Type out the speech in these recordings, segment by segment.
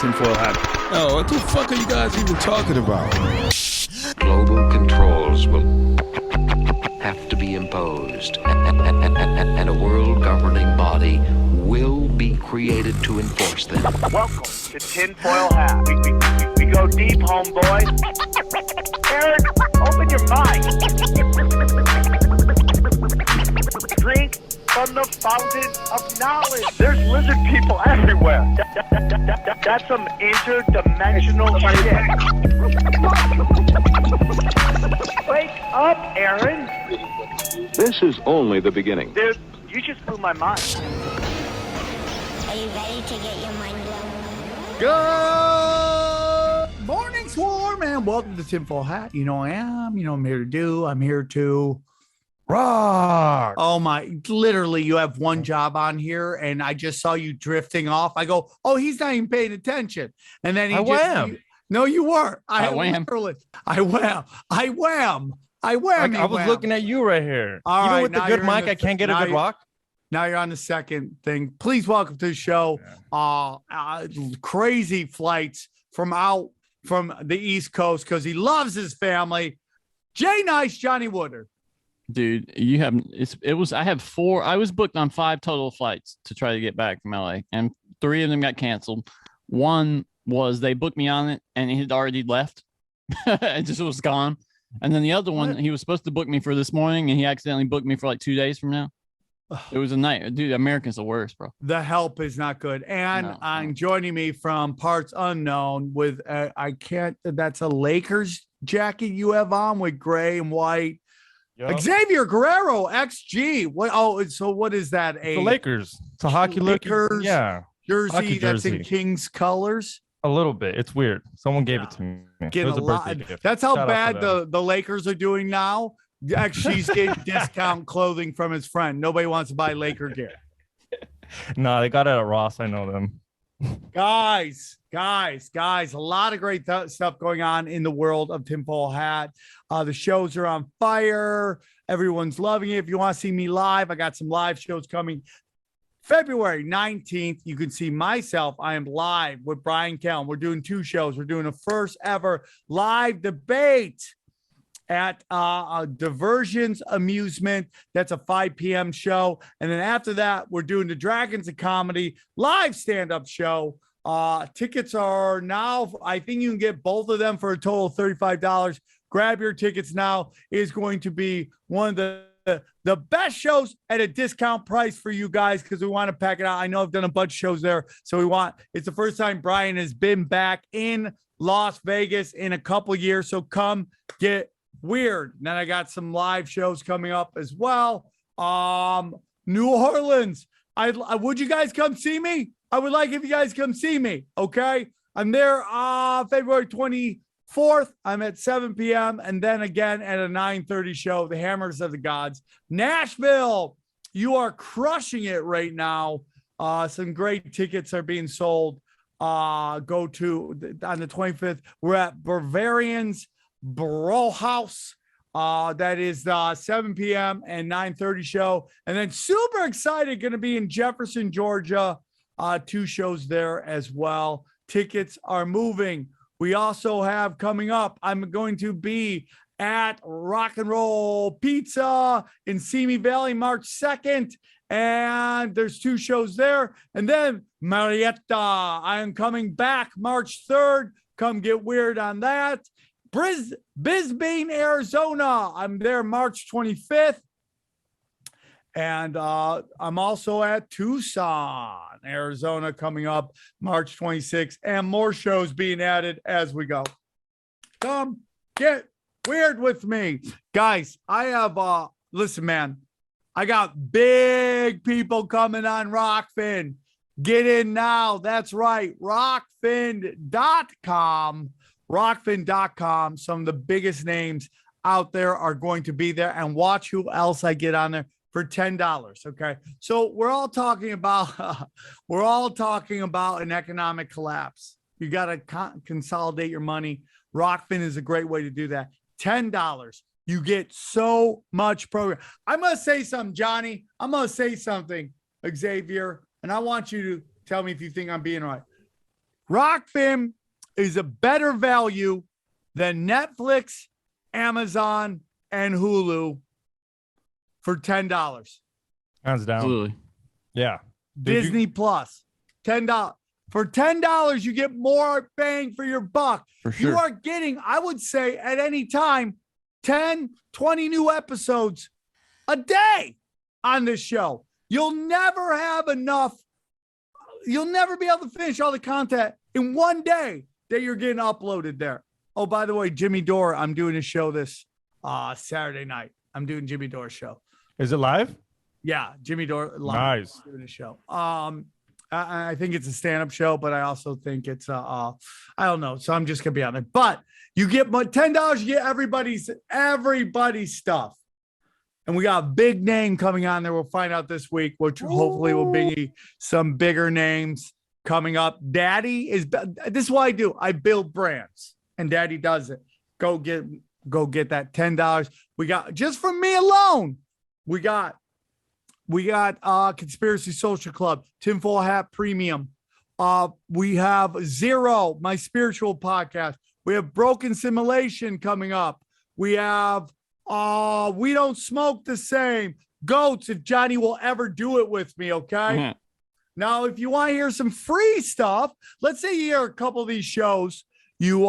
tinfoil hat. Oh, what the fuck are you guys even talking about? Global controls will have to be imposed, and a world governing body will be created to enforce them. Welcome to Tinfoil Hat. We go deep, homeboy. Aaron, open your mind. Drink from the fountain of knowledge. There's lizard people everywhere. That's some interdimensional shit. Wake up, Aaron. This is only the beginning. Dude, you just blew my mind. Are you ready to get your mind blown? Good morning, Swarm, and welcome to Tinfoil Hat. You know I am. You know I'm here to do. I'm here to rock. Oh my! Literally, you have one job on here, and I just saw you drifting off. I go, oh, he's not even paying attention, and then he wham. No, you weren't. I wham. I wham. I was looking at you right here. All Even right, with the good mic, I can't get a good rock. Now you're on the second thing. Please welcome to the show. Crazy flights from the East Coast because he loves his family. Jay Nice, Johnny Woodard. Dude, I have 4. I was booked on 5 total flights to try to get back from LA, and 3 of them got canceled. One was they booked me on it and it had already left. It just was gone. And then the other one, he was supposed to book me for this morning, and he accidentally booked me for like 2 days from now. It was a night. Dude, Americans are worse, bro. The help is not good. And I'm joining me from parts unknown with, that's a Lakers jacket you have on with gray and white. Yep. Xavier Guerrero, XG. What is that? The Lakers. It's a hockey Lakers jersey that's in Kings colors. A little bit. It's weird. Someone gave it to me. It was a birthday gift. That's how bad the Lakers are doing now. She's getting discount clothing from his friend. Nobody wants to buy Laker gear. No, they got it at Ross. I know them. Guys, a lot of great stuff going on in the world of Tinfoil Hat. The shows are on fire. Everyone's loving it. If you want to see me live, I got some live shows coming. February 19th, you can see myself. I am live with Brian Kellum. We're doing 2 shows. We're doing a first ever live debate at Diversions Amusement. That's a 5 p.m. show. And then after that, we're doing the Dragons of Comedy live stand-up show. Tickets are now, I think you can get both of them for a total of $35. Grab your tickets now. It is going to be one of the best shows at a discount price for you guys because we want to pack it out. I know I've done a bunch of shows there. So it's the first time Brian has been back in Las Vegas in a couple years. So come get weird. And then I got some live shows coming up as well. New Orleans. Would you guys come see me? I would like if you guys come see me. Okay. I'm there February 24th. I'm at 7 p.m. and then again at a 9:30 show, The Hammers of the Gods. Nashville, you are crushing it right now. Some great tickets are being sold. Go to on the 25th. We're at Bavarian's Bro House. That is the 7 p.m. and 9:30 show. And then super excited, going to be in Jefferson, Georgia. 2 shows there as well. Tickets are moving. We also have coming up, I'm going to be at Rock and Roll Pizza in Simi Valley, March 2nd. And there's 2 shows there. And then Marietta, I am coming back March 3rd. Come get weird on that. Bisbee, Arizona. I'm there March 25th. And I'm also at Tucson, Arizona, coming up March 26th. And more shows being added as we go. Come get weird with me. Guys, I have, listen, man, I got big people coming on Rockfin. Get in now. That's right. Rockfin.com. Rockfin.com. Some of the biggest names out there are going to be there. And watch who else I get on there for $10. Okay. So we're all talking about an economic collapse. You got to consolidate your money. Rockfin is a great way to do that. $10. You get so much program. I'm going to say something, Johnny. I'm going to say something, Xavier, and I want you to tell me if you think I'm being right. Rockfin is a better value than Netflix, Amazon, and Hulu for $10. Hands down. Absolutely. Yeah. Disney Plus, $10. For $10, you get more bang for your buck. For sure. You are getting, I would say, at any time, 10, 20 new episodes a day on this show. You'll never have enough. You'll never be able to finish all the content in one day that you're getting uploaded there. Oh, by the way, Jimmy Dore, I'm doing a show this Saturday night. I'm doing Jimmy Dore's show. Is it live? Yeah, Jimmy Dore live. Nice. Doing a show. I think it's a stand-up show, but I also think it's I don't know. So I'm just gonna be on it. But you get $10, you get everybody's stuff. And we got a big name coming on there. We'll find out this week, which hopefully will be some bigger names coming up. Daddy is this is what I do. I build brands, and Daddy does it. Go get that $10. We got just for me alone. We got Conspiracy Social Club, Tinfoil Hat Premium. We have Zero, my spiritual podcast. We have Broken Simulation coming up. We have We Don't Smoke the Same. Goats, if Johnny will ever do it with me, okay? Mm-hmm. Now, if you want to hear some free stuff, let's say you hear a couple of these shows, you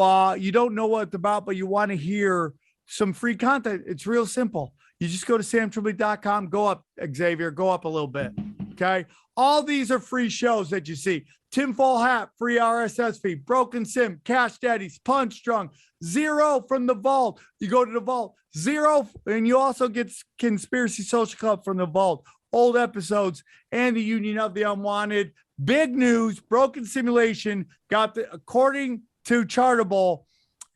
don't know what it's about, but you want to hear some free content. It's real simple. You just go to samtripoli.com, go up, Xavier, go up a little bit. Okay. All these are free shows that you see. Tinfoil Hat, free RSS feed, Broken Sim, Cash Daddies, Punch Drunk, Zero from the Vault. You go to the Vault, Zero, and you also get Conspiracy Social Club from the Vault, old episodes, and the Union of the Unwanted. Big news, Broken Simulation according to Chartable,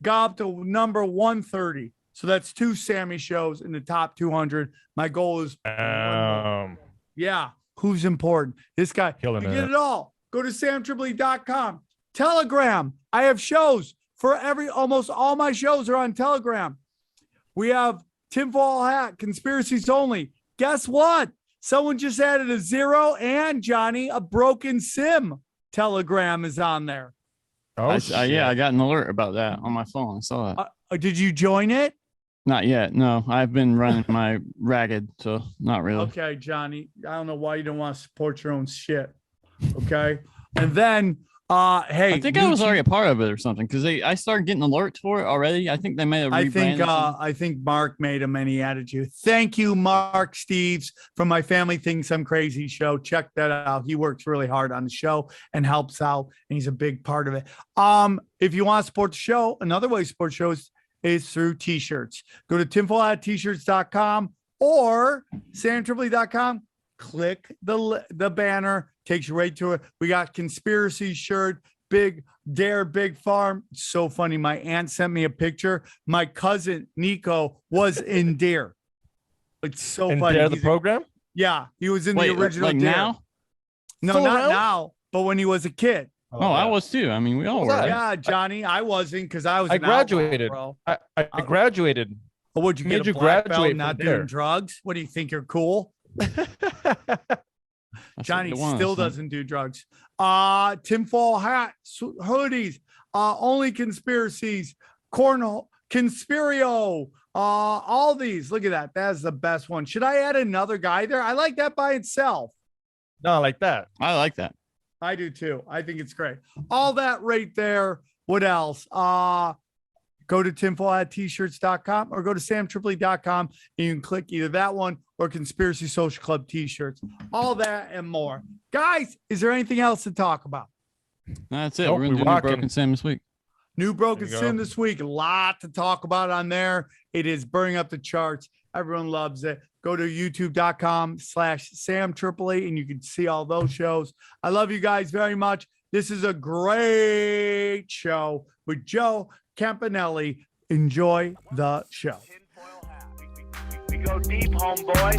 got up to number 130. So that's 2 Sammy shows in the top 200. My goal is, yeah, who's important? This guy, killing you get it all. Go to samtripoli.com. Telegram. I have shows for almost all my shows are on Telegram. We have Tinfoil Hat, Conspiracies Only. Guess what? Someone just added a Zero and Johnny, a Broken Sim Telegram is on there. Oh, yeah, I got an alert about that on my phone. I saw it. Did you join it? Not yet. No, I've been running my ragged, so not really. Okay, Johnny. I don't know why you don't want to support your own shit. Okay. And then, hey, I think I was already a part of it or something because I started getting alerts for it already. I think they may have rebranded. I think Mark made them and he added you. Thank you, Mark Steves, from My Family Thinks I'm Crazy show. Check that out. He works really hard on the show and helps out, and he's a big part of it. If you want to support the show, another way to support shows is through t-shirts. Go to tinfoilhattshirts.com or samtripoli.com. Click the banner, takes you right to it. We got Conspiracy shirt, Big Dare, Big Farm. It's so funny. My aunt sent me a picture. My cousin Nico was in Dare. It's so funny. Dare the program? Yeah, he was in the original like Dare. Now? No, Still not around? now, but when he was a kid. Oh, I was too. I mean, we all were. Right? Yeah, Johnny, I wasn't because I was. I an outlaw, graduated. bro. I graduated. Oh, would you Made get you a black belt, graduate not from doing Dare. drugs? What do you think? You're cool? Johnny still doesn't do drugs. Tinfoil hat, hoodies, only conspiracies, cornhole, Conspirio, all these. Look at that. That's the best one. Should I add another guy there? I like that by itself. No, like that. I like that. I do too. I think it's great. All that right there. What else? Go to tinfoilhattshirts.com or go to samtripoli.com and you can click either that one or Conspiracy Social Club t-shirts. All that and more. Guys, is there anything else to talk about? That's it. Nope, We're going to we do rocking. Broken Sim this week. New Broken There you Sim go. this week. A lot to talk about on there. It is burning up the charts. Everyone loves it. Go to youtube.com/Sam Tripoli and you can see all those shows. I love you guys very much. This is a great show with Joe Campanelli. Enjoy the show. Tinfoil hat. We go deep, homeboy.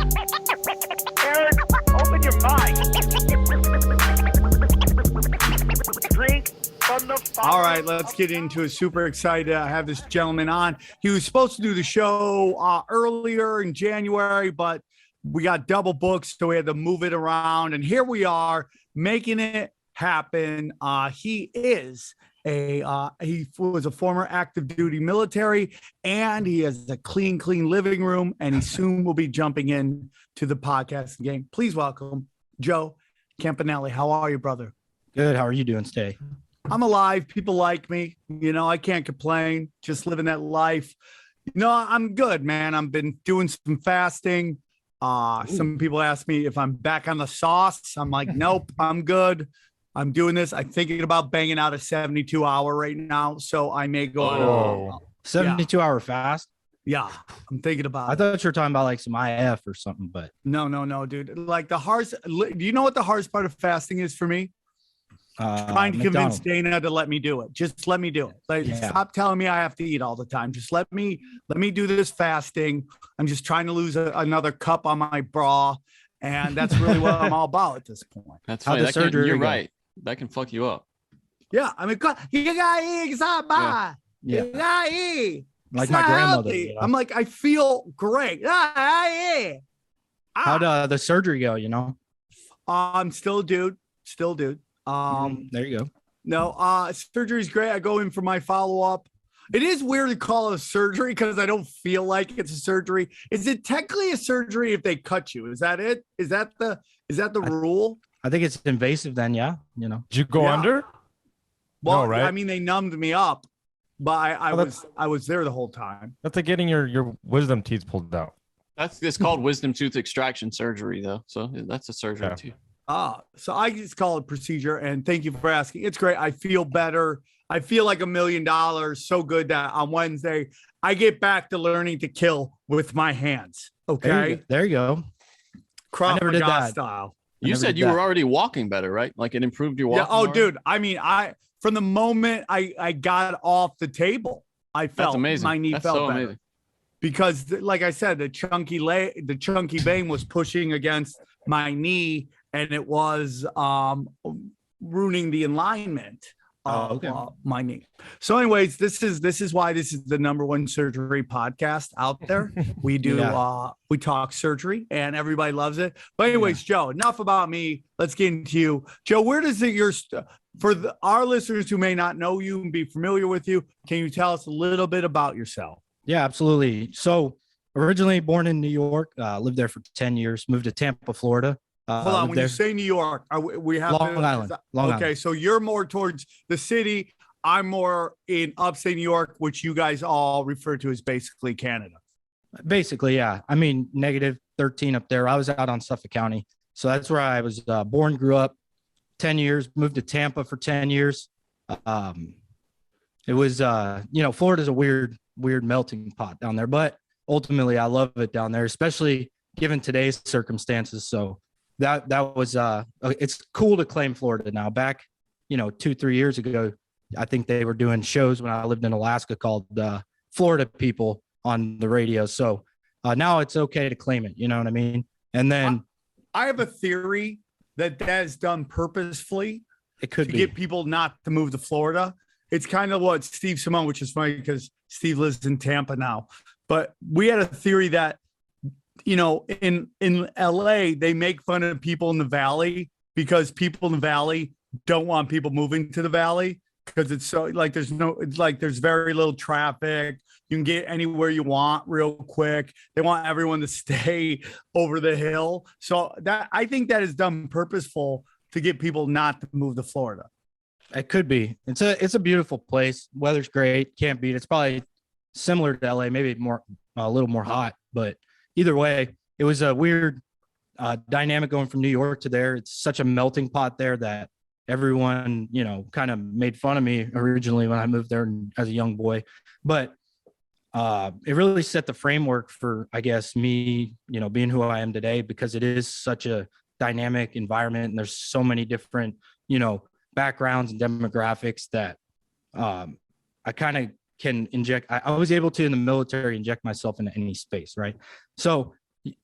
Aaron, open your mic. Drink from the fire. All right, let's get into it. Super excited. I have this gentleman on. He was supposed to do the show earlier in January, but we got double booked, so we had to move it around. And here we are making it happen. He was a former active duty military, and he has a clean living room, and he soon will be jumping in to the podcasting game. Please welcome Joe Campanelli. How are you, brother? Good. How are you doing today? I'm alive. People like me. I can't complain. Just living that life. I'm good, man. I've been doing some fasting. Some people ask me if I'm back on the sauce. I'm like, nope, I'm good. I'm doing this. I'm thinking about banging out a 72-hour right now. So I may go on 72-hour fast? Yeah, I'm thinking about I thought you were talking about like some IF or something, but no, dude. Like the hardest, do you know what the hardest part of fasting is for me? Trying to convince Dana to let me do it. Just let me do it. Stop telling me I have to eat all the time. Just let me do this fasting. I'm just trying to lose another cup on my bra. And that's really what I'm all about at this point. That's funny. You're right. That can fuck you up. Yeah. I mean, you gotta eat. It's not bad. Yeah. You gotta eat. Like it's my grandmother. I'm like, I feel great. How'd the surgery go, Still a dude. There you go. No, surgery's great. I go in for my follow-up. It is weird to call it a surgery because I don't feel like it's a surgery. Is it technically a surgery if they cut you? Is that it? Is that the rule? I think it's invasive then, yeah. Did you go under? Well, no, right? I mean, they numbed me up, but I was there the whole time. That's like getting your wisdom teeth pulled out. It's called wisdom tooth extraction surgery, though. So that's a surgery too. So I just call it procedure, and thank you for asking. It's great. I feel better. I feel like $1 million. So good that on Wednesday I get back to learning to kill with my hands. Okay, there you go. Krav I never did Maga that. style. You said you were already walking better, right? Like it improved your walking. Yeah. Oh, dude. I mean, from the moment I got off the table, I felt my knee felt better. Amazing. Because, like I said, the chunky vein was pushing against my knee, and it was ruining the alignment of my knee. So, anyways, this is why this is the #1 surgery podcast out there. We do we talk surgery, and everybody loves it. But anyways, Joe, enough about me. Let's get into you, Joe. Where does our listeners who may not know you and be familiar with you, can you tell us a little bit about yourself? Yeah, absolutely. So originally born in New York, lived there for 10 years, moved to Tampa, Florida. Hold on, when you say New York, we have Long Island. Okay, so you're more towards the city. I'm more in upstate New York, which you guys all refer to as basically Canada. Basically, yeah. I mean, -13 up there. I was out on Suffolk County. So that's where I was born, grew up, 10 years, moved to Tampa for 10 years. It was, Florida's a weird melting pot down there, but ultimately I love it down there, especially given today's circumstances. So that was, it's cool to claim Florida now. Back, 2-3 years ago, I think they were doing shows when I lived in Alaska called Florida People on the radio. So now it's okay to claim it. You know what I mean? And then I have a theory that is done purposefully. It could to be. Get people not to move to Florida. It's kind of what Steve Simone, which is funny because Steve lives in Tampa now. But we had a theory that, in LA, they make fun of people in the valley because people in the valley don't want people moving to the valley because it's so like there's very little traffic. You can get anywhere you want real quick. They want everyone to stay over the hill. So I think that is done purposeful to get people not to move to Florida. It could be. It's a beautiful place. Weather's great. Can't beat it. It's probably similar to LA, maybe a little more hot, but either way, it was a weird dynamic going from New York to there. It's such a melting pot there that everyone, kind of made fun of me originally when I moved there as a young boy, but it really set the framework for, I guess, me, being who I am today, because it is such a dynamic environment and there's so many different, backgrounds and demographics that I kind of can inject. I was able to in the military inject myself into any space, right? So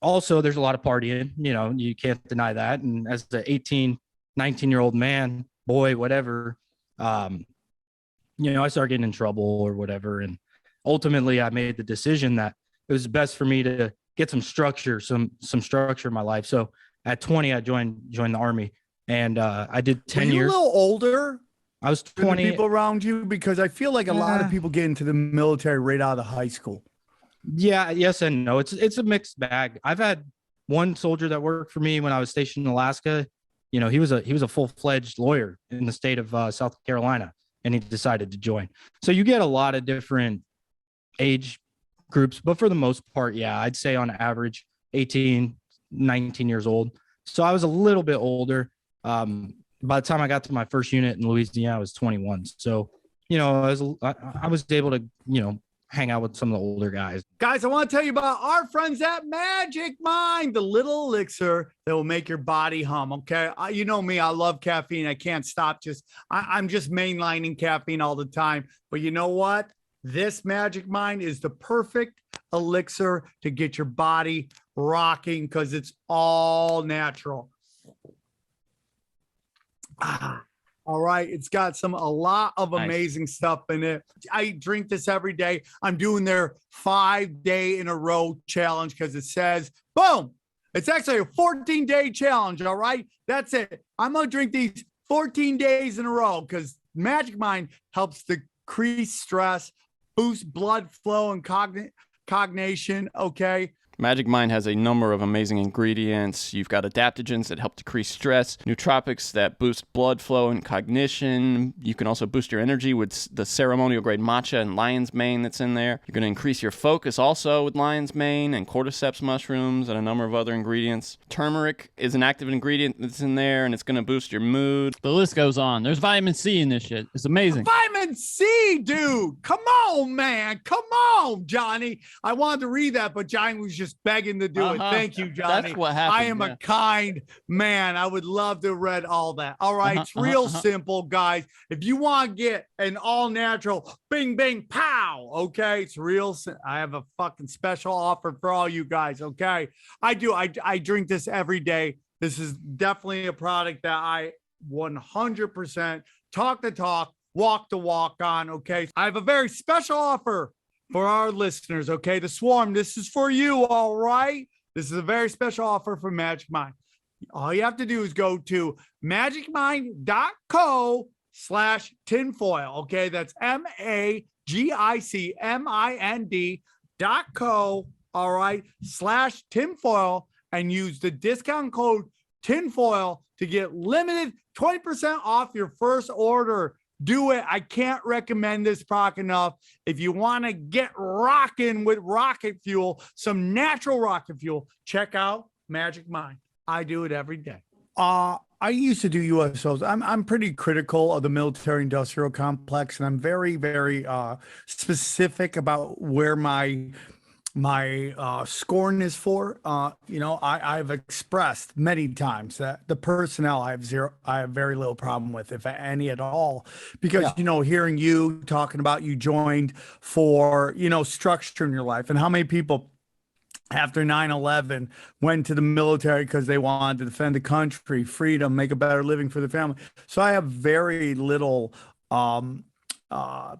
also there's a lot of partying, you can't deny that. And as the 18, 19-year-old man, boy, whatever, I started getting in trouble or whatever. And ultimately I made the decision that it was best for me to get some structure, some structure in my life. So at 20, I joined the Army. and I did 10 Were you years. a little older I was than the 20. people around you? Because I feel like a lot of Yeah. people get into the military right out of high school. Yeah, yes and no. It's a mixed bag. I've had one soldier that worked for me when I was stationed in Alaska. You know, he was a full-fledged lawyer in the state of South Carolina, and he decided to join. So you get a lot of different age groups, but for the most part, yeah, I'd say on average 18, 19 years old. So I was a little bit older. By the time I got to my first unit in Louisiana, I was 21. So, you know, I was able to, you know, hang out with some of the older guys. Guys, I want to tell you about our friends at Magic Mind, the little elixir that will make your body hum. Okay. You know me, I love caffeine. I can't stop. I'm just mainlining caffeine all the time. But you know what? This Magic Mind is the perfect elixir to get your body rocking because it's all natural. All right. It's got a lot of amazing stuff in it. I drink this every day. I'm doing their 5-day in a row challenge because it says, boom, it's actually a 14-day challenge. All right. That's it. I'm going to drink these 14 days in a row because Magic Mind helps decrease stress, boost blood flow and cognition. Okay. Magic Mind has a number of amazing ingredients. You've got adaptogens that help decrease stress, nootropics that boost blood flow and cognition. You can also boost your energy with the ceremonial grade matcha and lion's mane that's in there. You're going to increase your focus also with lion's mane and cordyceps mushrooms and a number of other ingredients. Turmeric is an active ingredient that's in there, and it's going to boost your mood. The list goes on. There's vitamin C in this shit. It's amazing. Vitamin C, dude. Come on, man. Come on, Johnny. I wanted to read that, but Johnny was just begging to do it. Thank you, Johnny. That's what happened. I am a kind man. I would love to have read all that. All right. It's real simple, guys. If you want to get an all natural bing, bing, pow. Okay. It's real. I have a fucking special offer for all you guys. Okay. I do. I drink this every day. This is definitely a product that I 100% talk the talk, walk the walk on. Okay. I have a very special offer for our listeners. Okay. The Swarm, this is for you. All right. This is a very special offer for Magic Mind. All you have to do is go to magicmind.co/tinfoil. Okay. That's MAGICMIND.co. All right. /tinfoil and use the discount code tinfoil to get limited 20% off your first order. Do it. I can't recommend this product enough. If you want to get rocking with rocket fuel, some natural rocket fuel, check out Magic Mind. I do it every day. I used to do USOs. I'm pretty critical of the military industrial complex, and I'm very, very specific about where my scorn is for. I've expressed many times that the personnel I have very little problem with, if any at all, because hearing you talking about you joined for structure in your life, and how many people after 9/11 went to the military because they wanted to defend the country, freedom, make a better living for the family. So I have very little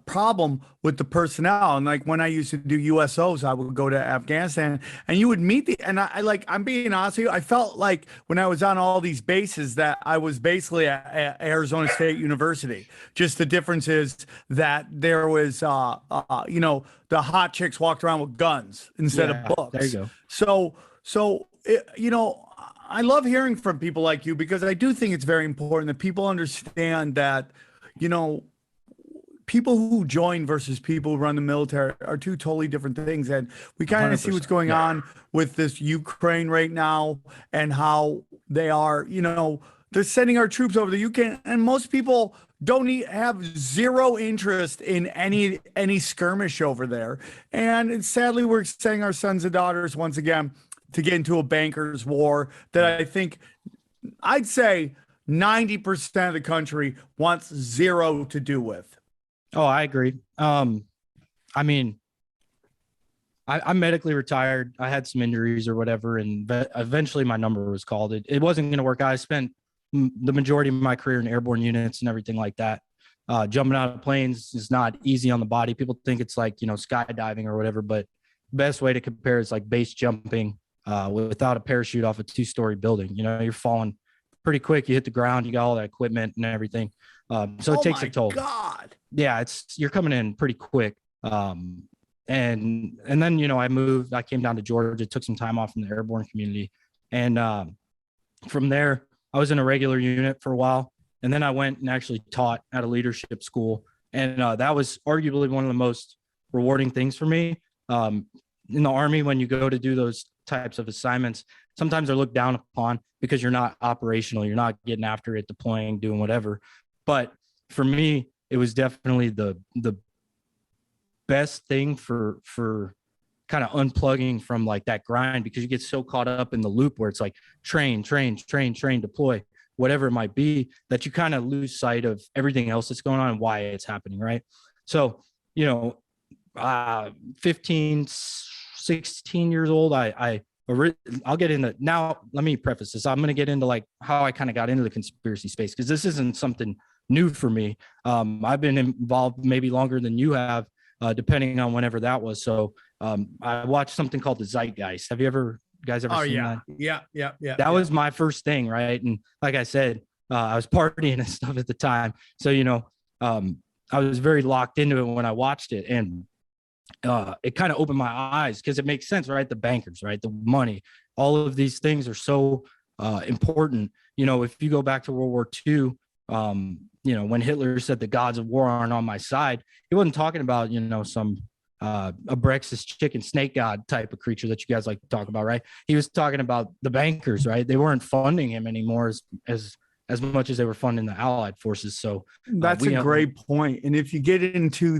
problem with the personnel. And like when I used to do USOs, I would go to Afghanistan and you would meet I'm being honest with you, I felt like when I was on all these bases that I was basically at Arizona State University. Just the difference is that there was the hot chicks walked around with guns instead of books. There you go. So I love hearing from people like you, because I do think it's very important that people understand that people who join versus people who run the military are two totally different things. And we kind of see what's going on with this Ukraine right now, and how they are, they're sending our troops over the Ukraine, and most people have zero interest in any skirmish over there. And sadly, we're sending our sons and daughters once again to get into a banker's war that I think I'd say 90% of the country wants zero to do with. Oh, I agree. I'm medically retired. I had some injuries or whatever, and eventually my number was called. It wasn't going to work out. I spent the majority of my career in airborne units and everything like that. Jumping out of planes is not easy on the body. People think it's like, skydiving or whatever, but the best way to compare is like base jumping without a parachute off a 2-story building. You're falling pretty quick. You hit the ground, you got all that equipment and everything. So it takes a toll. God. Yeah, you're coming in pretty quick. And then, I came down to Georgia, took some time off from the airborne community. And from there, I was in a regular unit for a while. And then I went and actually taught at a leadership school. And that was arguably one of the most rewarding things for me. In the Army, when you go to do those types of assignments, sometimes they're looked down upon because you're not operational. You're not getting after it, deploying, doing whatever. But for me, it was definitely the best thing for kind of unplugging from like that grind, because you get so caught up in the loop where it's like train, deploy, whatever it might be, that you kind of lose sight of everything else that's going on and why it's happening. Right. So, 15, 16 years old, I'll get into now. Let me preface this. I'm going to get into like how I kind of got into the conspiracy space, because this isn't something new for me. I've been involved maybe longer than you have, depending on whenever that was. So I watched something called the Zeitgeist. Have you guys ever seen that? Yeah. That was my first thing, right? And like I said, I was partying and stuff at the time. So, I was very locked into it when I watched it. And it kind of opened my eyes, because it makes sense, right? The bankers, right? The money, all of these things are so important. If you go back to World War II, when Hitler said the gods of war aren't on my side, he wasn't talking about, some Abraxas chicken snake god type of creature that you guys like to talk about, right? He was talking about the bankers, right? They weren't funding him anymore as much as they were funding the Allied forces. So that's a great point. And if you get into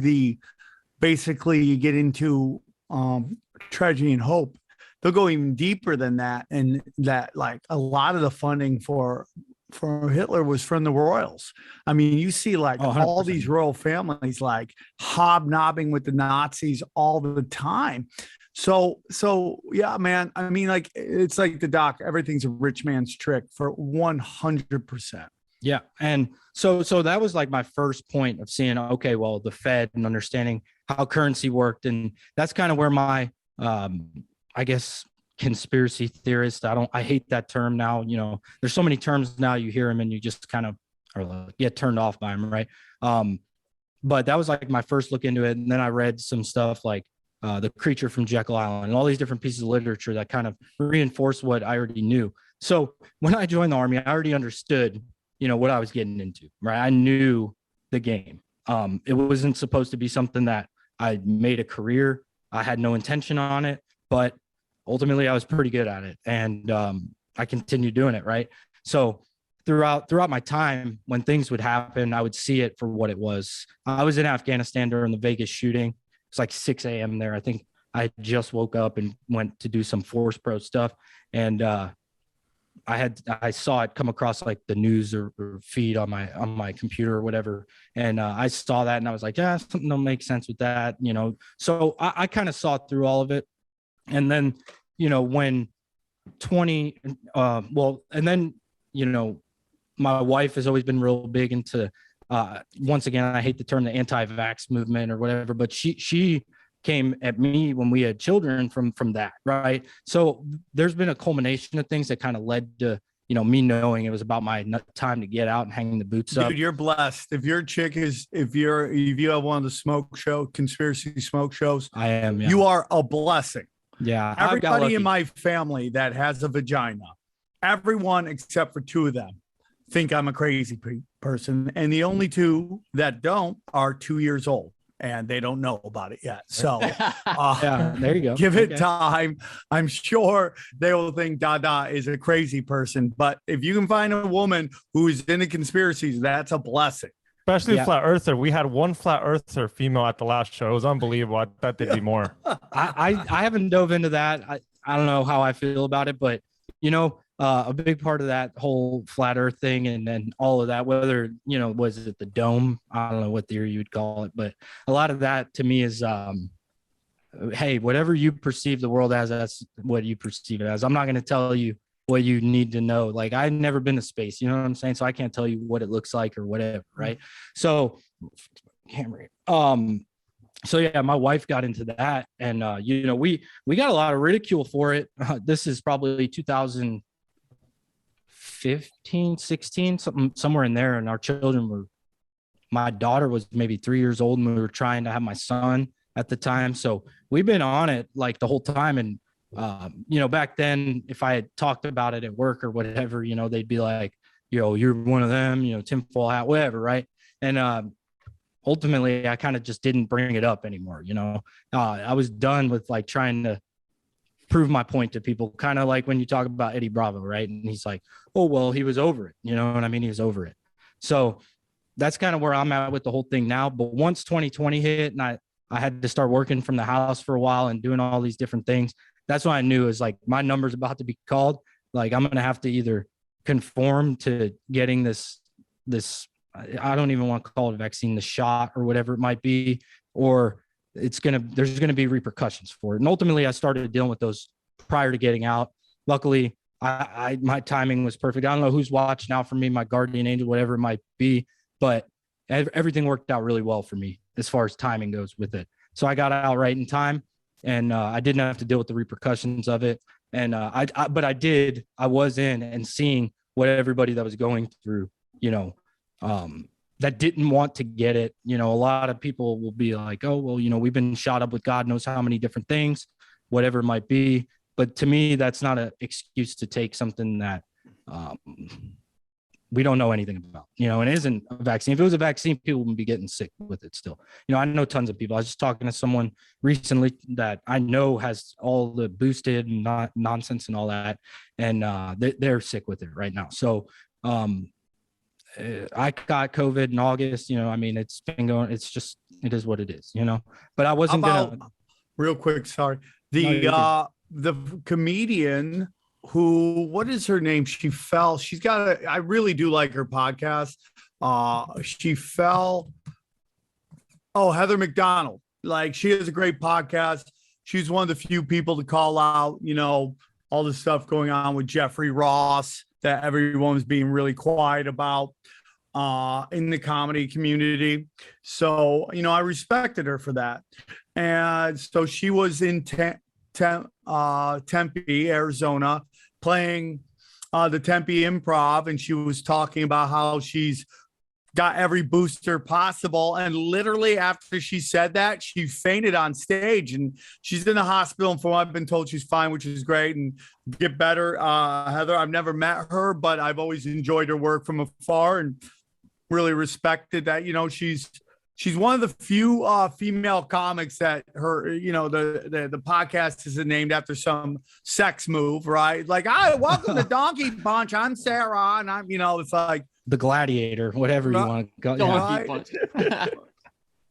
tragedy and hope, they'll go even deeper than that. And that, like, a lot of the funding for Hitler was from the royals. I mean, you see like all these royal families like hobnobbing with the Nazis all the time. So yeah, man. I mean, like, it's like the doc, everything's a rich man's trick for 100%. Yeah. And so that was like my first point of seeing, okay, well, the Fed and understanding how currency worked. And that's kind of where my, I guess, conspiracy theorist, I hate that term now. There's so many terms now, you hear them and you just kind of get turned off by them, right? But that was like my first look into it. And then I read some stuff like The Creature from Jekyll Island and all these different pieces of literature that kind of reinforced what I already knew. So when I joined the Army, I already understood, what I was getting into, right? I knew the game. It wasn't supposed to be something that I made a career. I had no intention on it, but ultimately I was pretty good at it. And I continued doing it. Right. So throughout my time, when things would happen, I would see it for what it was. I was in Afghanistan during the Vegas shooting. It's like 6 a.m. there. I think I just woke up and went to do some Force Pro stuff. And I saw it come across like the news or feed on my computer or whatever. And I saw that and I was like, yeah, something don't make sense with that. So I kind of saw through all of it. And then, when my wife has always been real big into, once again, I hate the term, the anti-vax movement or whatever, but she came at me when we had children from that. Right. So there's been a culmination of things that kind of led to, me knowing it was about my time to get out and hang the boots up. Dude, you're blessed. If your chick if you have one of the conspiracy smoke shows, I am. Yeah. You are a blessing. Yeah. Everybody in my family that has a vagina, everyone except for 2 of them think I'm a crazy person. And the only 2 that don't are 2 years old and they don't know about it yet. So yeah, there you go. Give it time. I'm sure they will think Dada is a crazy person. But if you can find a woman who is into conspiracies, that's a blessing. Especially flat earther. We had one flat earther female at the last show. It was unbelievable. I thought there'd be more. I haven't dove into that. I don't know how I feel about it, but a big part of that whole flat earth thing and then all of that, whether, was it the dome? I don't know what theory you'd call it, but a lot of that to me is, hey, whatever you perceive the world as, that's what you perceive it as. I'm not going to tell you what you need to know. Like, I've never been to space, you know what I'm saying? So I can't tell you what it looks like or whatever. Right. So camera. So yeah, my wife got into that and, we got a lot of ridicule for it. This is probably 2005 15, 16, somewhere in there. And my daughter was maybe 3 years old, and we were trying to have my son at the time. So we've been on it like the whole time. And, back then, if I had talked about it at work or whatever, they'd be like, you're one of them, tinfoil hat, whatever. Right. And, ultimately I kind of just didn't bring it up anymore. I was done with like trying to prove my point to people, kind of like when you talk about Eddie Bravo, right? And he's like, oh, well, he was over it. You know what I mean? He was over it. So that's kind of where I'm at with the whole thing now. But once 2020 hit and I had to start working from the house for a while and doing all these different things, that's when I knew is like my number's about to be called. Like I'm going to have to either conform to getting this, I don't even want to call it a vaccine, the shot or whatever it might be, or there's going to be repercussions for it. And ultimately I started dealing with those prior to getting out. Luckily my timing was perfect. I don't know who's watching out for me, my guardian angel, whatever it might be, but everything worked out really well for me as far as timing goes with it. So I got out right in time, and I didn't have to deal with the repercussions of it. And I was in and seeing what everybody that was going through, that didn't want to get it. A lot of people will be like, oh, well, we've been shot up with God knows how many different things, whatever it might be. But to me, that's not an excuse to take something that we don't know anything about, and it isn't a vaccine. If it was a vaccine, people wouldn't be getting sick with it still. I know tons of people. I was just talking to someone recently that I know has all the boosted and not nonsense and all that. And they're sick with it right now. So I got COVID in August, it's been going, it is what it is, but I wasn't real quick. Sorry. The comedian what is her name? I really do like her podcast. Heather McDonald. Like, she has a great podcast. She's one of the few people to call out, all the stuff going on with Jeffrey Ross that everyone's being really quiet about in the comedy community. So, I respected her for that. And so she was in Tempe, Arizona, playing the Tempe Improv, and she was talking about how she's got every booster possible. And literally after she said that, she fainted on stage, and she's in the hospital. And from what I've been told, she's fine, which is great, and get better. Heather, I've never met her, but I've always enjoyed her work from afar and really respected that. She's one of the few female comics that the podcast is named after some sex move, right? Like, hi, welcome to Donkey Punch. I'm Sarah, and I'm, it's like the Gladiator, whatever you want to call it. Donkey Punch.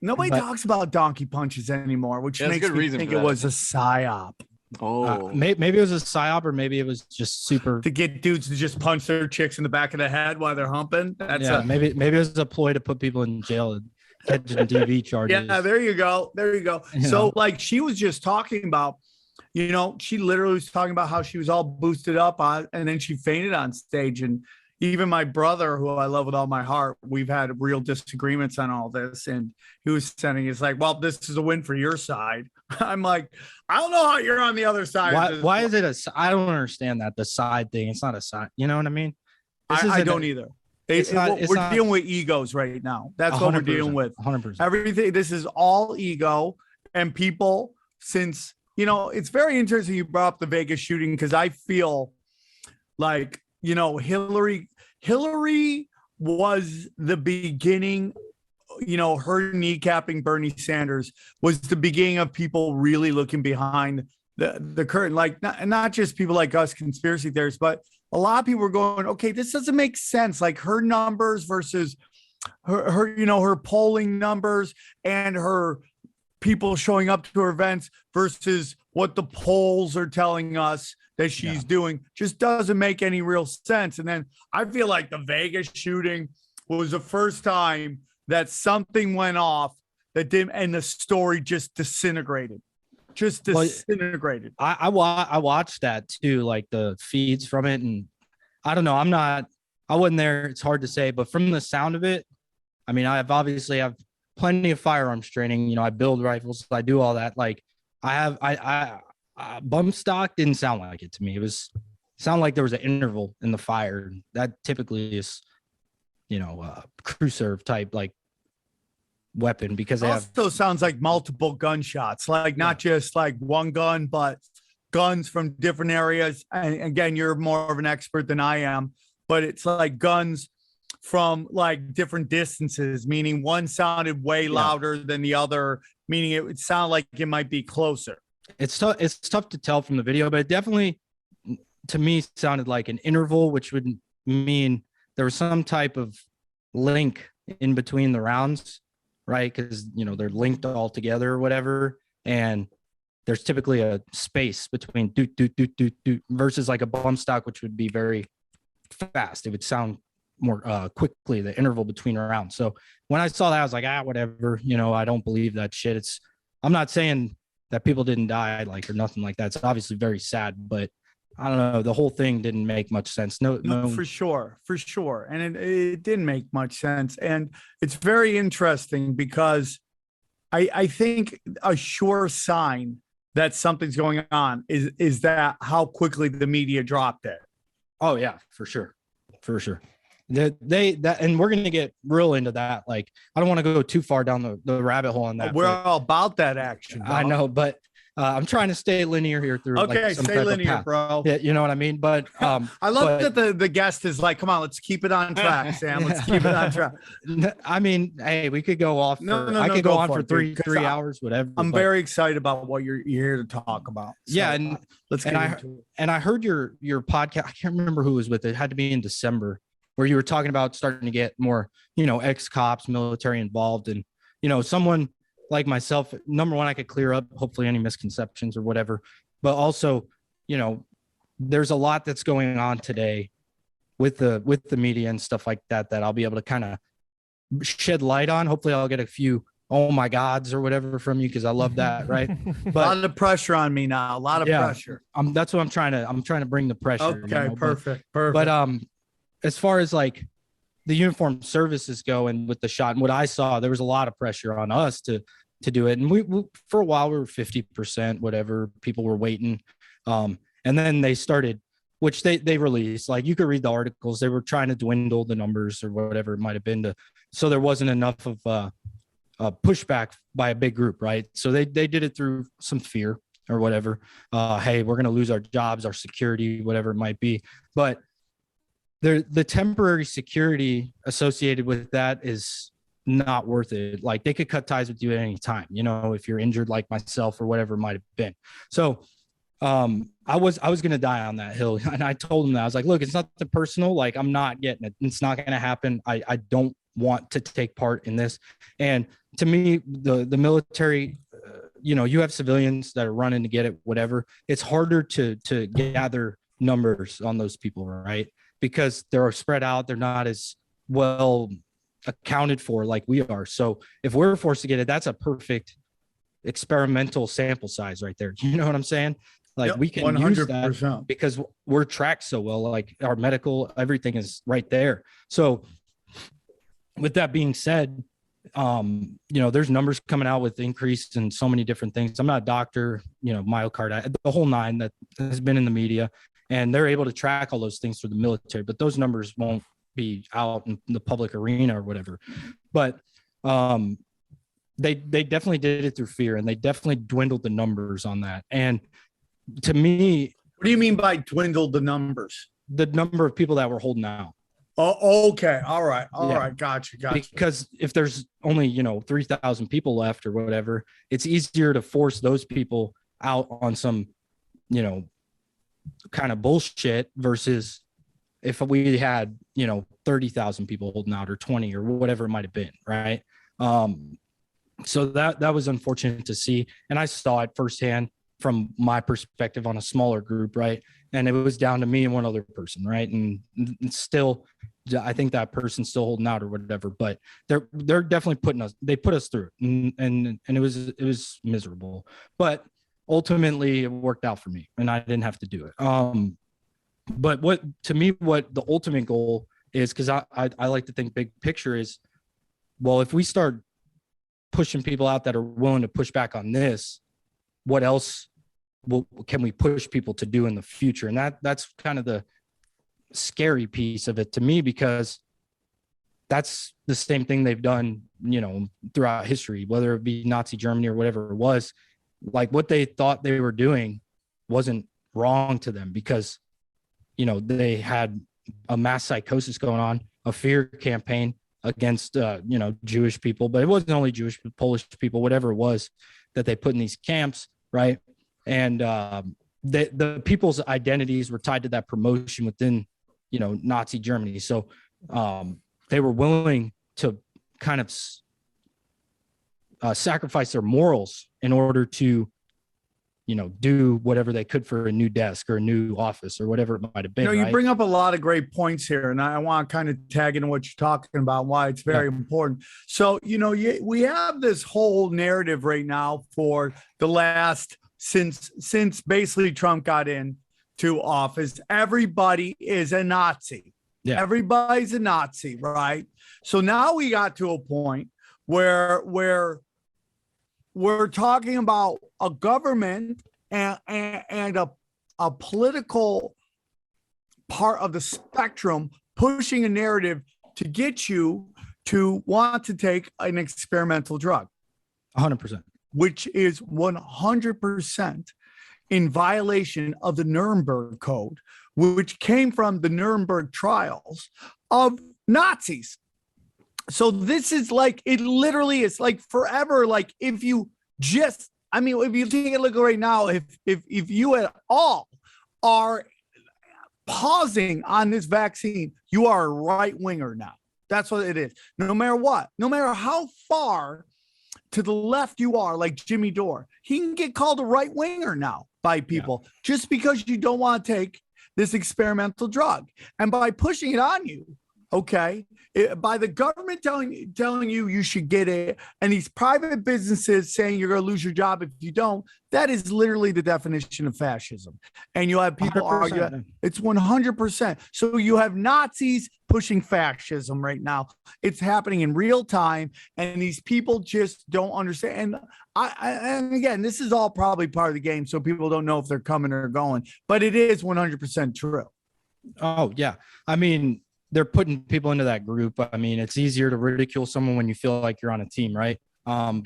Nobody talks about donkey punches anymore, which makes me think it was a psyop. Maybe it was a psyop, or maybe it was just super to get dudes to just punch their chicks in the back of the head while they're humping. Maybe it was a ploy to put people in jail and catching DV charges. Yeah, there you go. So like, she was just talking about, she literally was talking about how she was all boosted up on, and then she fainted on stage. And even my brother, who I love with all my heart, we've had real disagreements on all this. And he was saying, he's like, well, this is a win for your side. I'm like, I don't know how you're on the other side. Why is it I don't understand that. The side thing. It's not a side. You know what I mean? I don't either. We're dealing with egos right now. That's what we're dealing with. 100%. Everything. This is all ego, and people, since, it's very interesting you brought up the Vegas shooting, because I feel like, Hillary was the beginning, her kneecapping Bernie Sanders was the beginning of people really looking behind the curtain, like not just people like us, conspiracy theorists, but a lot of people were going, okay, this doesn't make sense. Like, her numbers versus her polling numbers and her people showing up to her events versus what the polls are telling us that she's doing just doesn't make any real sense. And then I feel like the Vegas shooting was the first time that something went off that didn't, and the story just disintegrated. I watched that too, like the feeds from it, and I don't know. I wasn't there. It's hard to say, but from the sound of it, I mean, I have plenty of firearms training. I build rifles. I do all that. Like, bump stock didn't sound like it to me. It was sounded like there was an interval in the fire. That typically is, crew serve type like weapon, because they have. Also sounds like multiple gunshots, like not just like one gun, but guns from different areas. And again, you're more of an expert than I am, but it's like guns from like different distances, meaning one sounded way louder than the other, meaning it would sound like it might be closer. It's tough to tell from the video, but it definitely, to me, sounded like an interval, which would mean there was some type of link in between the rounds, right? Because they're linked all together or whatever, and there's typically a space between doot doot doot doot doot versus like a bump stock, which would be very fast. It would sound more quickly, the interval between rounds. So when I saw that, I was like, whatever. I don't believe that shit. I'm not saying that people didn't die or nothing like that. It's obviously very sad, but I don't know. The whole thing didn't make much sense. No, for sure. And it didn't make much sense. And it's very interesting because I think a sure sign that something's going on is that how quickly the media dropped it. Oh yeah, for sure. And we're going to get real into that. Like, I don't want to go too far down the rabbit hole on that. We're all about that action. I know, but I'm trying to stay linear here through. Okay, stay linear, bro. Yeah, you know what I mean? But I love that the guest is like, come on, let's keep it on track, Sam. Let's keep it on track. I mean, hey, we could go off. I could go on for three hours, whatever. I'm very excited about what you're here to talk about. So, yeah, and let's get into it. And I heard your podcast. I can't remember who was with it. It had to be in December, where you were talking about starting to get more, ex-cops, military involved, and someone like myself, number one, I could clear up hopefully any misconceptions or whatever, but also, there's a lot that's going on today with the media and stuff like that I'll be able to kind of shed light on. Hopefully I'll get a few oh my gods or whatever from you, because I love that, right? But a lot of pressure on me now. A lot of pressure. That's what I'm trying to bring the pressure. Okay, perfect. But as far as like the uniformed services go, and with the shot and what I saw, there was a lot of pressure on us to do it. And we for a while, we were 50%, whatever. People were waiting. And then they started, which they released, like you could read the articles. They were trying to dwindle the numbers or whatever it might've been so there wasn't enough of pushback by a big group. Right. So they did it through some fear or whatever. Hey, we're going to lose our jobs, our security, whatever it might be. But the temporary security associated with that is not worth it. Like, they could cut ties with you at any time, if you're injured like myself or whatever it might have been. So I was going to die on that hill. And I told him that. I was like, look, it's nothing personal. Like, I'm not getting it. It's not going to happen. I don't want to take part in this. And to me, the military, you have civilians that are running to get it, whatever. It's harder to gather numbers on those people, right? Because they're spread out. They're not as well accounted for like we are. So if we're forced to get it, that's a perfect experimental sample size right there. You know what I'm saying? Like, we can 100%. Use that because we're tracked so well, like our medical, everything is right there. So with that being said, there's numbers coming out with increase in so many different things. I'm not a doctor, myocarditis, the whole nine that has been in the media, and they're able to track all those things through the military, but those numbers won't be out in the public arena or whatever. But they definitely did it through fear, and they definitely dwindled the numbers on that. And to me, what do you mean by dwindled the numbers? The number of people that were holding out. Oh, okay. All right. All right. Gotcha. Because if there's only, 3,000 people left or whatever, it's easier to force those people out on some, kind of bullshit versus if we had, 30,000 people holding out or 20 or whatever it might have been. Right. So that was unfortunate to see. And I saw it firsthand from my perspective on a smaller group. Right. And it was down to me and one other person. Right. And still, I think that person's still holding out or whatever, but they're definitely put us through it. And it was miserable, but ultimately it worked out for me and I didn't have to do it. But what the ultimate goal is, because I like to think big picture is, well, if we start pushing people out that are willing to push back on this, what else can we push people to do in the future? And that's kind of the scary piece of it to me, because that's the same thing they've done, throughout history, whether it be Nazi Germany or whatever it was. Like, what they thought they were doing wasn't wrong to them, because, they had a mass psychosis going on, a fear campaign against, Jewish people, but it wasn't only Jewish, Polish people, whatever it was that they put in these camps. Right. And the people's identities were tied to that promotion within, Nazi Germany. So they were willing to kind of sacrifice their morals in order to, do whatever they could for a new desk or a new office or whatever it might have been. You right? bring up a lot of great points here, and I want to kind of tag into what you're talking about, why it's very important. So, we have this whole narrative right now for the last, since basically Trump got into office, everybody is a Nazi. Yeah. Everybody's a Nazi, right? So now we got to a point where we're talking about a government and a political part of the spectrum pushing a narrative to get you to want to take an experimental drug. 100%. Which is 100% in violation of the Nuremberg Code, which came from the Nuremberg trials of Nazis. So this is like, it literally is like forever. Like, if you just, if you take a look right now, if you at all are pausing on this vaccine, you are a right winger now. That's what it is. No matter what, no matter how far to the left you are, like Jimmy Dore, he can get called a right winger now by people just because you don't want to take this experimental drug. And by pushing it on you, by the government telling you you should get it, and these private businesses saying you're going to lose your job if you don't, that is literally the definition of fascism. And you have people argue it's 100%. So you have Nazis pushing fascism right now. It's happening in real time, and these people just don't understand. And again, this is all probably part of the game, so people don't know if they're coming or going, but it is 100% true. Oh yeah, they're putting people into that group. It's easier to ridicule someone when you feel like you're on a team, right? I'm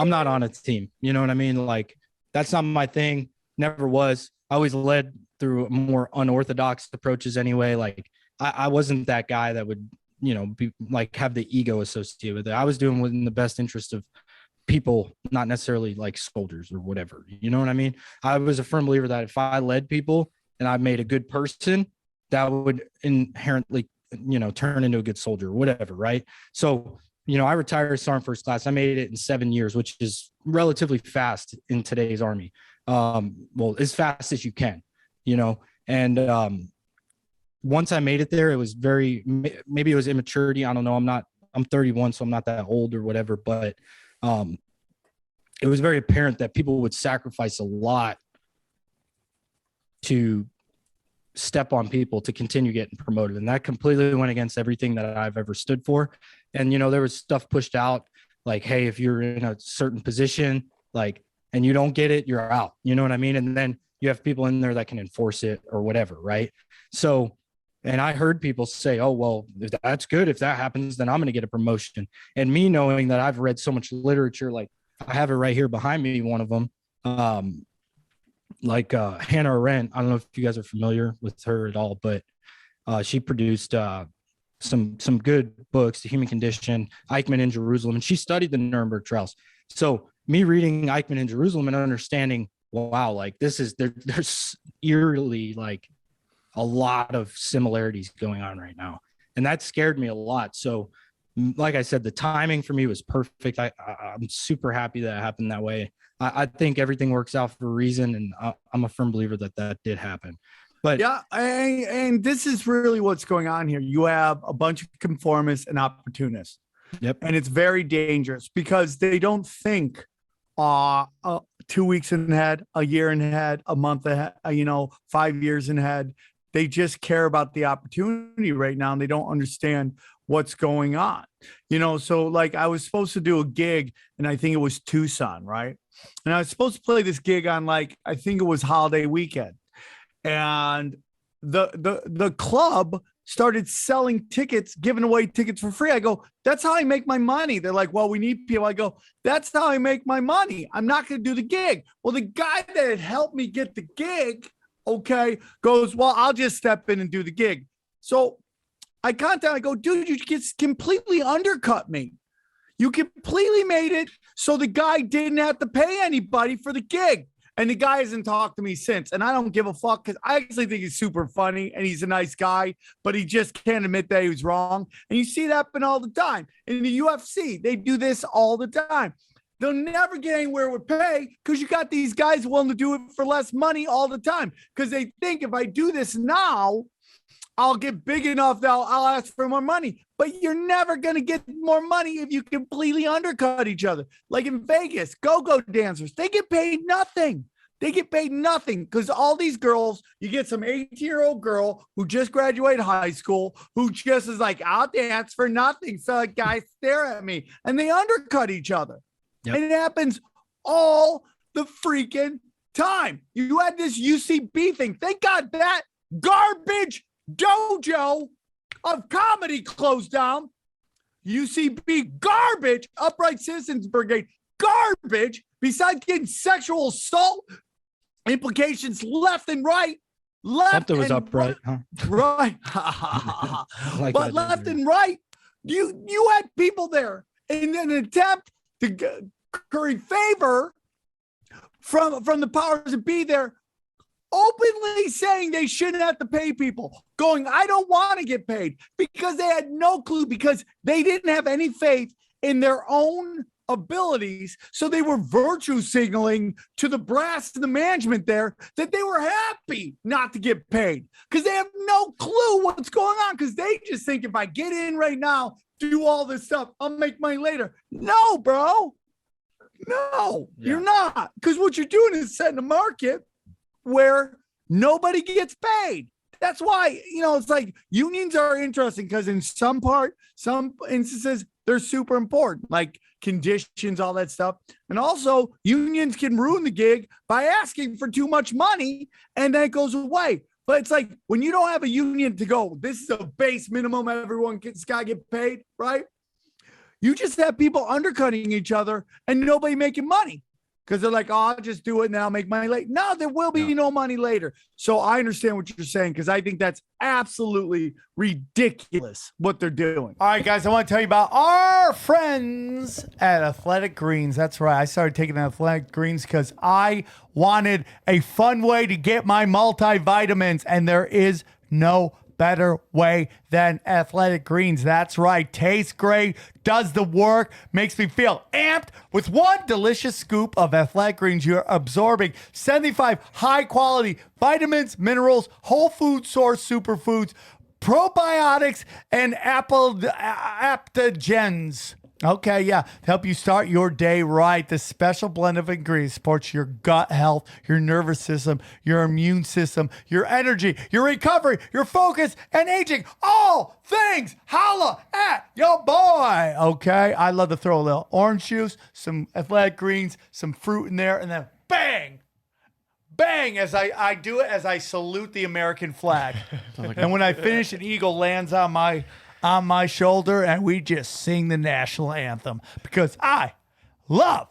not on a team. You know what I mean? Like, that's not my thing. Never was. I always led through more unorthodox approaches anyway. Like, I wasn't that guy that would, be like, have the ego associated with it. I was doing within the best interest of people, not necessarily like soldiers or whatever. You know what I mean? I was a firm believer that if I led people and I made a good person, that would inherently, turn into a good soldier or whatever. Right. So, I retired as Sergeant First Class. I made it in 7 years, which is relatively fast in today's Army. Well, as fast as you can, and once I made it there, it was maybe it was immaturity. I don't know. I'm 31, so I'm not that old or whatever, but it was very apparent that people would sacrifice a lot to step on people to continue getting promoted. And that completely went against everything that I've ever stood for. And, there was stuff pushed out like, hey, if you're in a certain position, like, and you don't get it, you're out. You know what I mean? And then you have people in there that can enforce it or whatever. Right. So, and I heard people say, oh, well, if that's good. If that happens, then I'm going to get a promotion. And me knowing that I've read so much literature, like I have it right here behind me, one of them, like Hannah Arendt. I don't know if you guys are familiar with her at all, but she produced some good books, The Human Condition, Eichmann in Jerusalem, and she studied the Nuremberg trials. So me reading Eichmann in Jerusalem and understanding, wow, like there's eerily like a lot of similarities going on right now. And that scared me a lot. So like I said, the timing for me was perfect. I'm super happy that it happened that way. I think everything works out for a reason, and I'm a firm believer that did happen. But yeah, and this is really what's going on here. You have a bunch of conformists and opportunists. Yep. And it's very dangerous because they don't think 2 weeks ahead, a year ahead, a month ahead, 5 years ahead. they just care about the opportunity right now and they don't understand what's going on. So like I was supposed to do a gig and I think it was Tucson, right? And I was supposed to play this gig on like, I think it was holiday weekend. And the club started selling tickets, giving away tickets for free. I go, that's how I make my money. They're like, well, we need people. I go, that's how I make my money. I'm not going to do the gig. Well, the guy that had helped me get the gig, okay, goes, well, I'll just step in and do the gig. So I contact, I go, dude, you just completely undercut me. You completely made it so the guy didn't have to pay anybody for the gig. And the guy hasn't talked to me since. And I don't give a fuck because I actually think he's super funny and he's a nice guy, but he just can't admit that he was wrong. And you see that happen all the time. In the UFC, they do this all the time. They'll never get anywhere with pay because you got these guys willing to do it for less money all the time because they think if I do this now, I'll get big enough that I'll ask for more money. But you're never going to get more money if you completely undercut each other. Like in Vegas, go-go dancers, they get paid nothing. They get paid nothing because all these girls, you get some 18-year-old girl who just graduated high school, who just is like, I'll dance for nothing. So like, guys stare at me and they undercut each other. Yep. And it happens all the freaking time. You had this UCB thing. Thank God that garbage dojo of comedy closed down. UCB garbage, Upright Citizens Brigade garbage, besides getting sexual assault implications left and right. Something was upright, huh? Right. Like but left and right, you had people there in an attempt to curry favor from the powers that be there, openly saying they shouldn't have to pay people, going, I don't want to get paid, because they had no clue, because they didn't have any faith in their own abilities. So they were virtue signaling to the brass and the management there that they were happy not to get paid because they have no clue what's going on, because they just think if I get in right now, do all this stuff, I'll make money later. No, bro. No, you're not. Because what you're doing is setting a market where nobody gets paid. That's why, it's like unions are interesting because in some instances, they're super important, like conditions, all that stuff. And also unions can ruin the gig by asking for too much money and then it goes away. But it's like when you don't have a union to go, this is a base minimum, everyone gets got to get paid, right? You just have people undercutting each other and nobody making money. Because they're like, oh, I'll just do it and I'll make money later. No, there will be no money later. So I understand what you're saying because I think that's absolutely ridiculous what they're doing. All right, guys, I want to tell you about our friends at Athletic Greens. That's right. I started taking Athletic Greens because I wanted a fun way to get my multivitamins, and there is no better way than Athletic Greens. That's right. Tastes great, does the work, makes me feel amped. With one delicious scoop of Athletic Greens, you're absorbing 75 high-quality vitamins, minerals, whole food source superfoods, probiotics, and adaptogens. Okay, yeah, to help you start your day right. This special blend of ingredients supports your gut health, your nervous system, your immune system, your energy, your recovery, your focus, and aging. All things holla at your boy. Okay, I love to throw a little orange juice, some Athletic Greens, some fruit in there, and then bang, bang, as I do it, as I salute the American flag. And when I finish, an eagle lands on my shoulder, and we just sing the national anthem because I love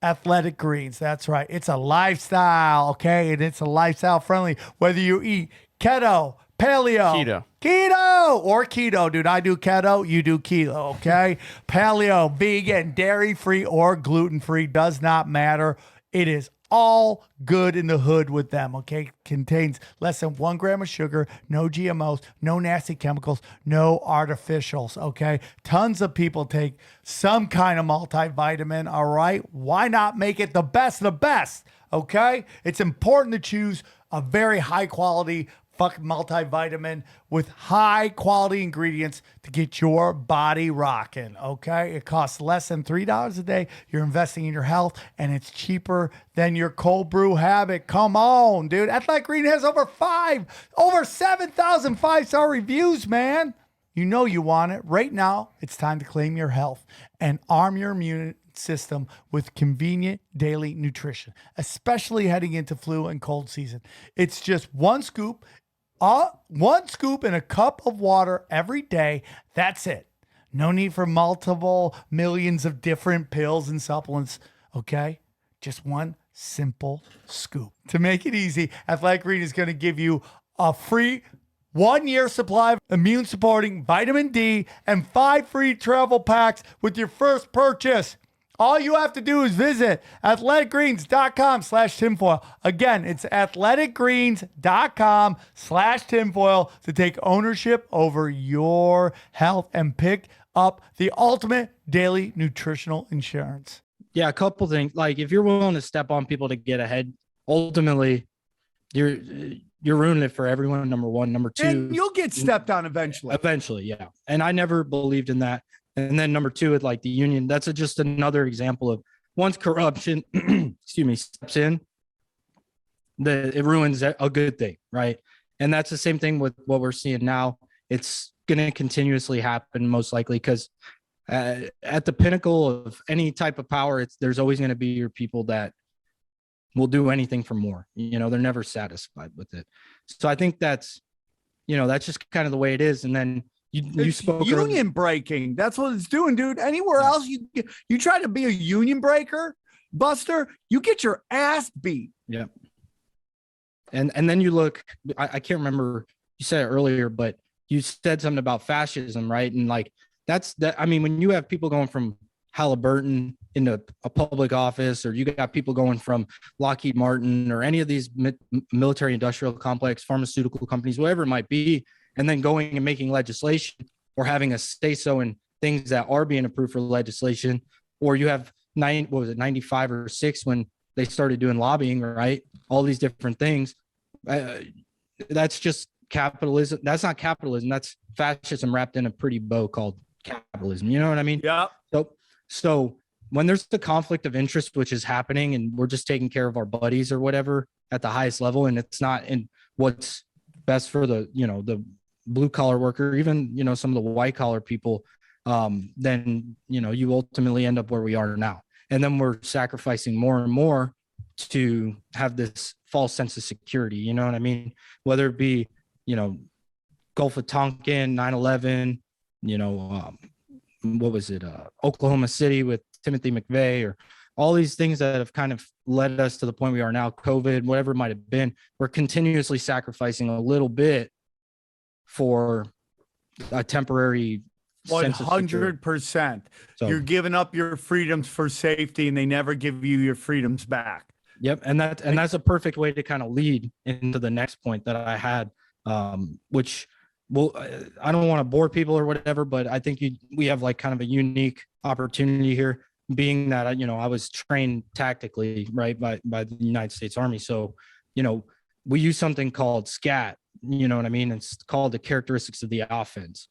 Athletic Greens. That's right. It's a lifestyle, okay? And it's a lifestyle friendly, whether you eat keto, paleo, keto, or keto, dude. I do keto, you do keto, okay? Paleo, vegan, dairy-free, or gluten-free, does not matter. It is all good in the hood with them, okay? Contains less than 1 gram of sugar, no GMOs, no nasty chemicals, no artificials, okay? Tons of people take some kind of multivitamin, all right? Why not make it the best of the best, okay? It's important to choose a very high quality, fucking multivitamin with high quality ingredients to get your body rocking. Okay. It costs less than $3 a day. You're investing in your health and it's cheaper than your cold brew habit. Come on, dude. Athletic Green has over 7,000 5-star reviews, man. You know you want it. Right now, it's time to claim your health and arm your immune system with convenient daily nutrition, especially heading into flu and cold season. It's just one scoop in a cup of water every day. That's it. No need for multiple millions of different pills and supplements. Okay. Just one simple scoop. To make it easy, Athletic Green is going to give you a free 1-year supply of immune supporting vitamin D and 5 free travel packs with your first purchase. All you have to do is visit athleticgreens.com/tinfoil. Again, it's athleticgreens.com/tinfoil to take ownership over your health and pick up the ultimate daily nutritional insurance. Yeah, a couple things. Like if you're willing to step on people to get ahead, ultimately you're ruining it for everyone. Number one. Number two, and you'll get stepped on eventually. Eventually, yeah. And I never believed in that. And then number two, with like the union, that's just another example of once corruption, steps in, it ruins a good thing, right? And that's the same thing with what we're seeing now. It's going to continuously happen, most likely, because at the pinnacle of any type of power, there's always going to be your people that will do anything for more. They're never satisfied with it. So I think that's just kind of the way it is. And then you spoke union breaking. That's what it's doing, dude. Anywhere else you try to be a union breaker, Buster, you get your ass beat. Yeah. And then you look, I can't remember, you said it earlier, but you said something about fascism, right? And like I mean, when you have people going from Halliburton into a public office, or you got people going from Lockheed Martin or any of these military industrial complex, pharmaceutical companies, whatever it might be, and then going and making legislation or having a say so in things that are being approved for legislation, or you have 95 or 6 when they started doing lobbying, right? All these different things. That's just capitalism. That's not capitalism. That's fascism wrapped in a pretty bow called capitalism. You know what I mean? Yeah. So when there's the conflict of interest, which is happening, and we're just taking care of our buddies or whatever at the highest level, and it's not in what's best for the blue collar worker, even some of the white collar people, then you ultimately end up where we are now. And then we're sacrificing more and more to have this false sense of security. You know what I mean? Whether it be Gulf of Tonkin, 9/11, what was it, Oklahoma City with Timothy McVeigh, or all these things that have kind of led us to the point we are now, COVID, whatever it might have been. We're continuously sacrificing a little bit for a temporary 100%. So, you're giving up your freedoms for safety, and they never give you your freedoms back. Yep. And that's a perfect way to kind of lead into the next point that I had, which I don't want to bore people or whatever, but I think we have like kind of a unique opportunity here, being that I was trained tactically, right, by the United States Army. So we use something called SCAT. You know what I mean? It's called the characteristics of the offense,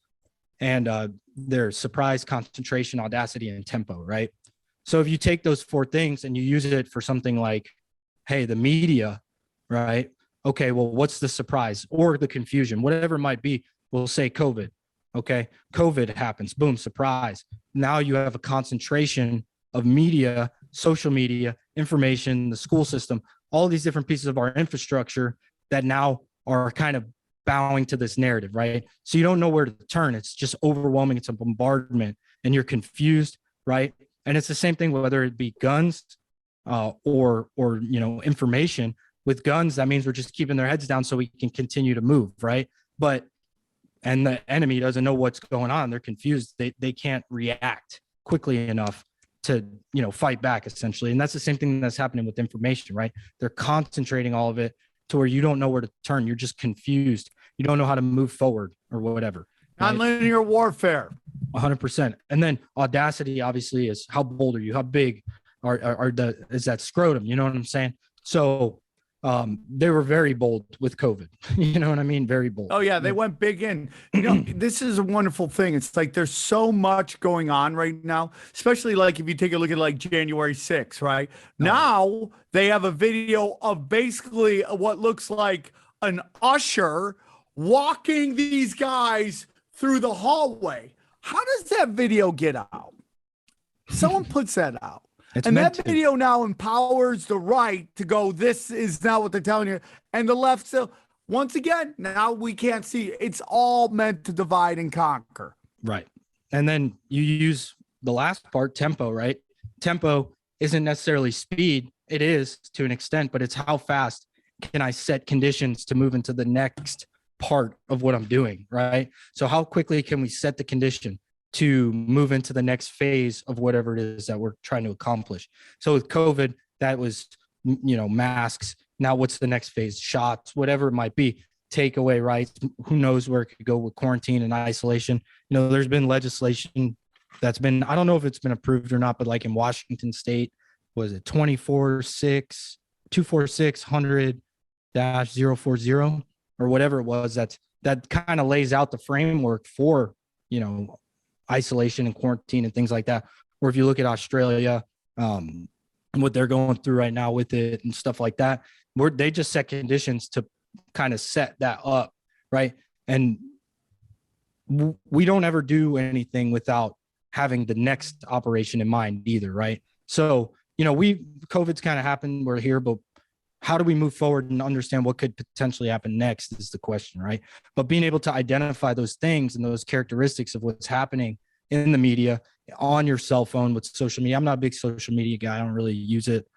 and there's surprise, concentration, audacity, and tempo, right? So if you take those 4 things and you use it for something like, hey, the media, right? Okay, well, what's the surprise or the confusion, whatever it might be? We'll say COVID. Okay, COVID happens, boom, surprise. Now you have a concentration of media, social media, information, the school system, all these different pieces of our infrastructure that now are kind of bowing to this narrative, right? So you don't know where to turn. It's just overwhelming. It's a bombardment, and you're confused, right? And it's the same thing, whether it be guns or information. With guns, that means we're just keeping their heads down so we can continue to move, right? And the enemy doesn't know what's going on. They're confused. They can't react quickly enough to fight back, essentially. And that's the same thing that's happening with information, right? They're concentrating all of it to where you don't know where to turn. You're just confused. You don't know how to move forward or whatever. Right? Non-linear warfare. 100%. And then audacity, obviously, is how bold are you? How big is that scrotum? You know what I'm saying? So they were very bold with COVID. You know what I mean? Very bold. Oh yeah, they went big in. This is a wonderful thing. It's like there's so much going on right now, especially like if you take a look at like January 6th, right? Now they have a video of basically what looks like an usher walking these guys through the hallway. How does that video get out? Someone puts that out. And that video now empowers the right to go, this is not what they're telling you. And the left still, once again, now we can't see. It's all meant to divide and conquer. Right. And then you use the last part, tempo, right? Tempo isn't necessarily speed. It is to an extent, but it's how fast can I set conditions to move into the next part of what I'm doing, right? So how quickly can we set the condition to move into the next phase of whatever it is that we're trying to accomplish? So with COVID, that was, masks. Now what's the next phase? Shots, whatever it might be. Takeaway rights. Who knows where it could go with quarantine and isolation. There's been legislation that's been, I don't know if it's been approved or not, but like in Washington State, was it 246-100-040 or whatever it was, that kind of lays out the framework for, isolation and quarantine and things like that. Or if you look at Australia, what they're going through right now with it and stuff like that, where they just set conditions to kind of set that up, right? And we don't ever do anything without having the next operation in mind either, right? So, COVID's kind of happened, we're here, but how do we move forward and understand what could potentially happen next is the question, right? But being able to identify those things and those characteristics of what's happening in the media, on your cell phone with social media. I'm not a big social media guy. I don't really use it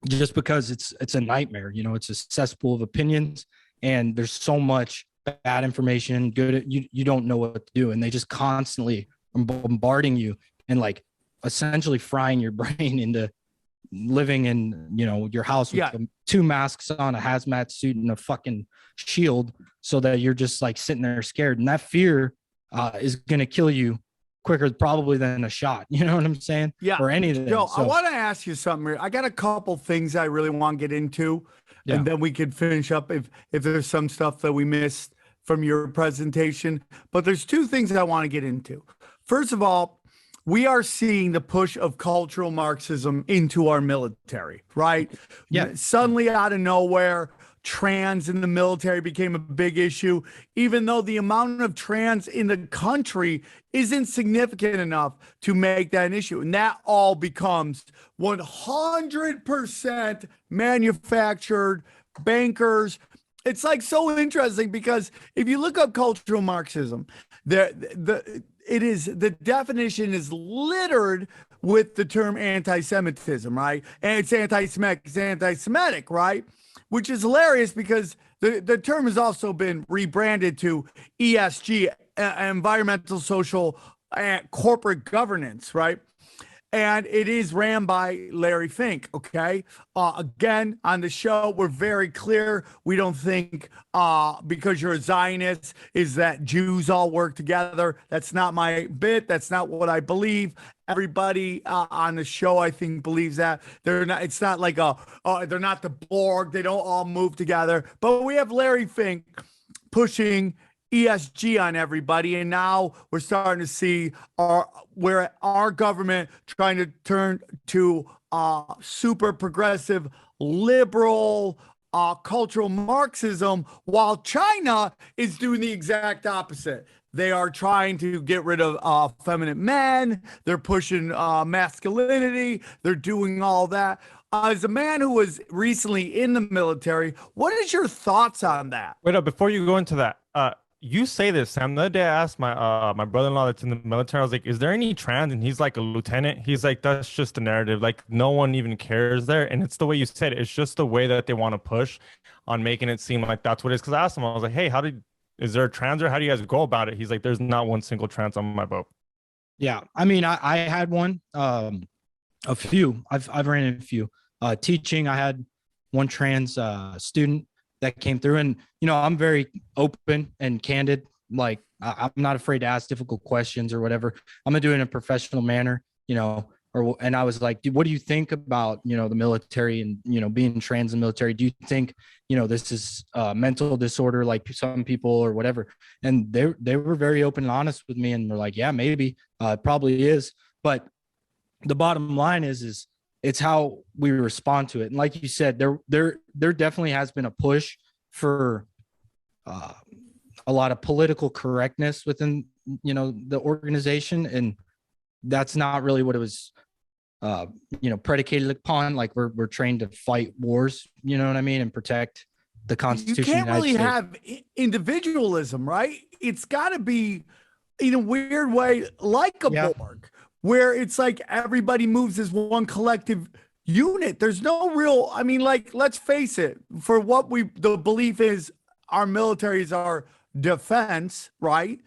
just because it's a nightmare. It's a cesspool of opinions, and there's so much bad information, you don't know what to do. And they just constantly are bombarding you and like essentially frying your brain into living in your house with 2 masks on, a hazmat suit, and a fucking shield, so that you're just like sitting there scared. And that fear is going to kill you quicker probably than a shot. You know what I'm saying? Yeah. Or anything. Joe, I want to ask you something. I got a couple things I really want to get into, and then we could finish up if there's some stuff that we missed from your presentation. But there's 2 things I want to get into. First of all, we are seeing the push of cultural Marxism into our military, right? Yeah. Suddenly out of nowhere, trans in the military became a big issue, even though the amount of trans in the country isn't significant enough to make that an issue. And that all becomes 100% manufactured bankers. It's like so interesting because if you look up cultural Marxism, the definition is littered with the term anti-Semitism, right? And it's anti-Semitic, right? Which is hilarious because the term has also been rebranded to ESG, environmental, social, corporate governance, right? And it is ran by Larry Fink, okay? Again, on the show, we're very clear. We don't think because you're a Zionist is that Jews all work together. That's not my bit. That's not what I believe. Everybody on the show, I think, believes that. They're not. It's not like they're not the Borg. They don't all move together. But we have Larry Fink pushing ESG on everybody, and now we're starting to see our government trying to turn to super progressive liberal cultural Marxism, while China is doing the exact opposite. They are trying to get rid of feminine men. They're pushing masculinity. They're doing all that. As a man who was recently in the military, what is your thoughts on that? Wait up, before you go into that, you say this, Sam. The other day I asked my brother-in-law that's in the military, I was like, is there any trans? And he's like a lieutenant. He's like, that's just a narrative. Like, no one even cares there. And it's the way you said it. It's just the way that they want to push on making it seem like that's what it is. Because I asked him, I was like, hey, is there a trans, or how do you guys go about it? He's like, there's not one single trans on my boat. Yeah. I mean, I had one, a few. I've ran into a few. Teaching, I had one trans student that came through, and I'm very open and candid. Like, I'm not afraid to ask difficult questions or whatever. I'm gonna do it in a professional manner. and I was like, what do you think about, the military and, being trans in the military? Do you think, this is a mental disorder like some people or whatever? And they were very open and honest with me, and they're like, yeah, maybe, it probably is. But the bottom line is it's how we respond to it. And like you said, there definitely has been a push for a lot of political correctness within, the organization. And that's not really what it was, predicated upon. Like we're trained to fight wars, you know what I mean, and protect the Constitution. You can't really have individualism, right? It's got to be in a weird way like a Borg, where it's like everybody moves as one collective unit. There's no real, I mean, like, let's face it, for what the belief is our military is our defense, right?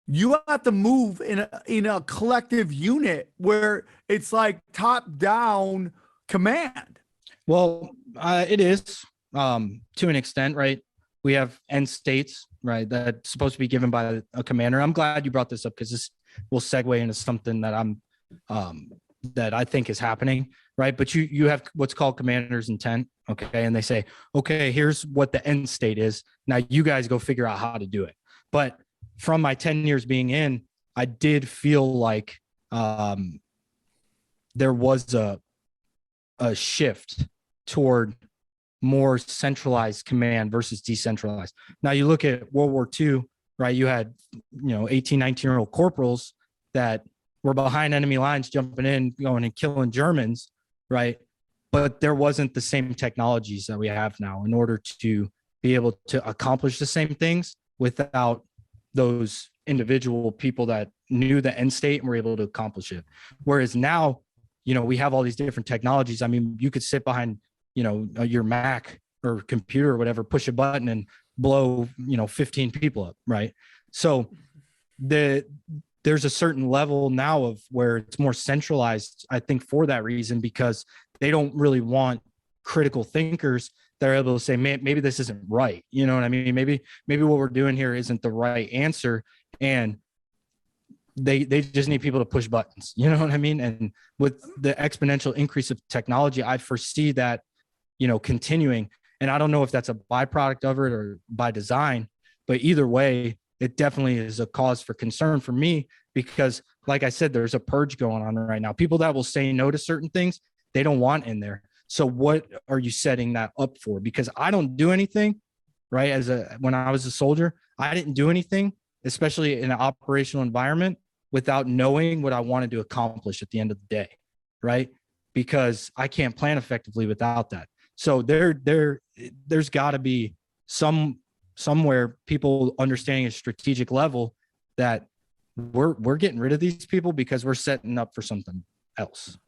You have to move in a collective unit where it's like top down command. Well, it is to an extent, right? We have end states, right? That's supposed to be given by a commander. I'm glad you brought this up because this will segue into something that that I think is happening, right? But you have what's called commander's intent, okay? And they say, okay, here's what the end state is. Now you guys go figure out how to do it. But from my 10 years being in, I did feel like there was a shift toward more centralized command versus decentralized. Now you look at World War II, right? You had, 18, 19-year-old corporals that were behind enemy lines, jumping in, going and killing Germans, right? But there wasn't the same technologies that we have now in order to be able to accomplish the same things without those individual people that knew the end state and were able to accomplish it. Whereas now, we have all these different technologies. I mean, you could sit behind, your Mac or computer or whatever, push a button and blow, 15 people up, right? So there's a certain level now of where it's more centralized, I think, for that reason, because they don't really want critical thinkers that are able to say, man, maybe this isn't right. You know what I mean? Maybe what we're doing here isn't the right answer. And they just need people to push buttons. You know what I mean? And with the exponential increase of technology, I foresee that, continuing. And I don't know if that's a byproduct of it or by design, but either way, it definitely is a cause for concern for me, because like I said, there's a purge going on right now. People that will say no to certain things, they don't want in there. So what are you setting that up for? Because I don't do anything, right? When I was a soldier, I didn't do anything, especially in an operational environment, without knowing what I wanted to accomplish at the end of the day, right? Because I can't plan effectively without that. So there's got to be somewhere people understanding a strategic level that we're getting rid of these people because we're setting up for something else,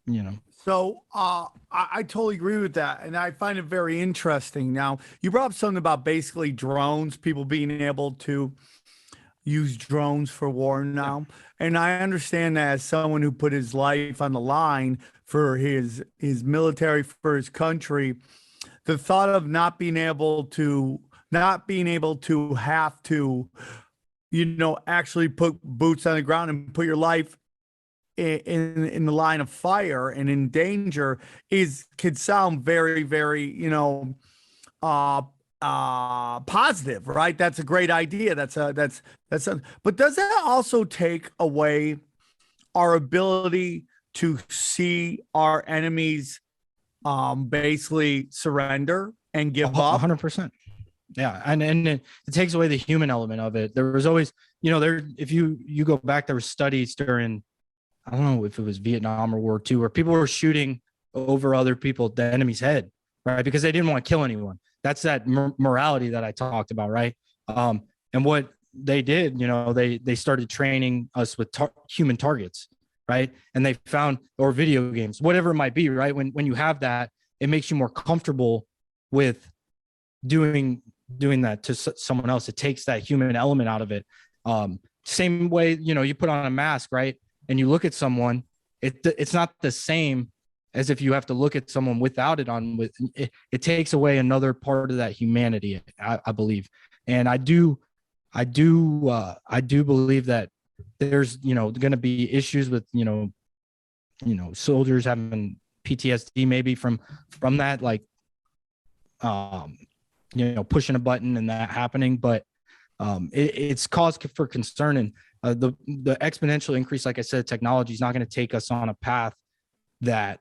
So I totally agree with that. And I find it very interesting. Now, you brought up something about basically drones, people being able to use drones for war now. And I understand that as someone who put his life on the line for his military, for his country, the thought of not being able to have to, actually put boots on the ground and put your life in the line of fire and in danger could sound very, very, positive, right? That's a great idea. But does that also take away our ability to see our enemies basically surrender and give up? 100%. Yeah. And it takes away the human element of it. There was always, if you go back, there were studies during, I don't know if it was Vietnam or War II, where people were shooting over other people, the enemy's head, right? Because they didn't want to kill anyone. That's that morality that I talked about, right? And what they did, they started training us with human targets, right? And they found, or video games, whatever it might be, right? When you have that, it makes you more comfortable with doing that to someone else. It takes that human element out of it. Same way, you put on a mask, right? And you look at someone, it's not the same as if you have to look at someone without it on. It takes away another part of that humanity, I believe. And I do believe that there's, going to be issues with, soldiers having PTSD maybe from that, like, pushing a button and that happening. But it's cause for concern. And the exponential increase, like I said, technology is not going to take us on a path that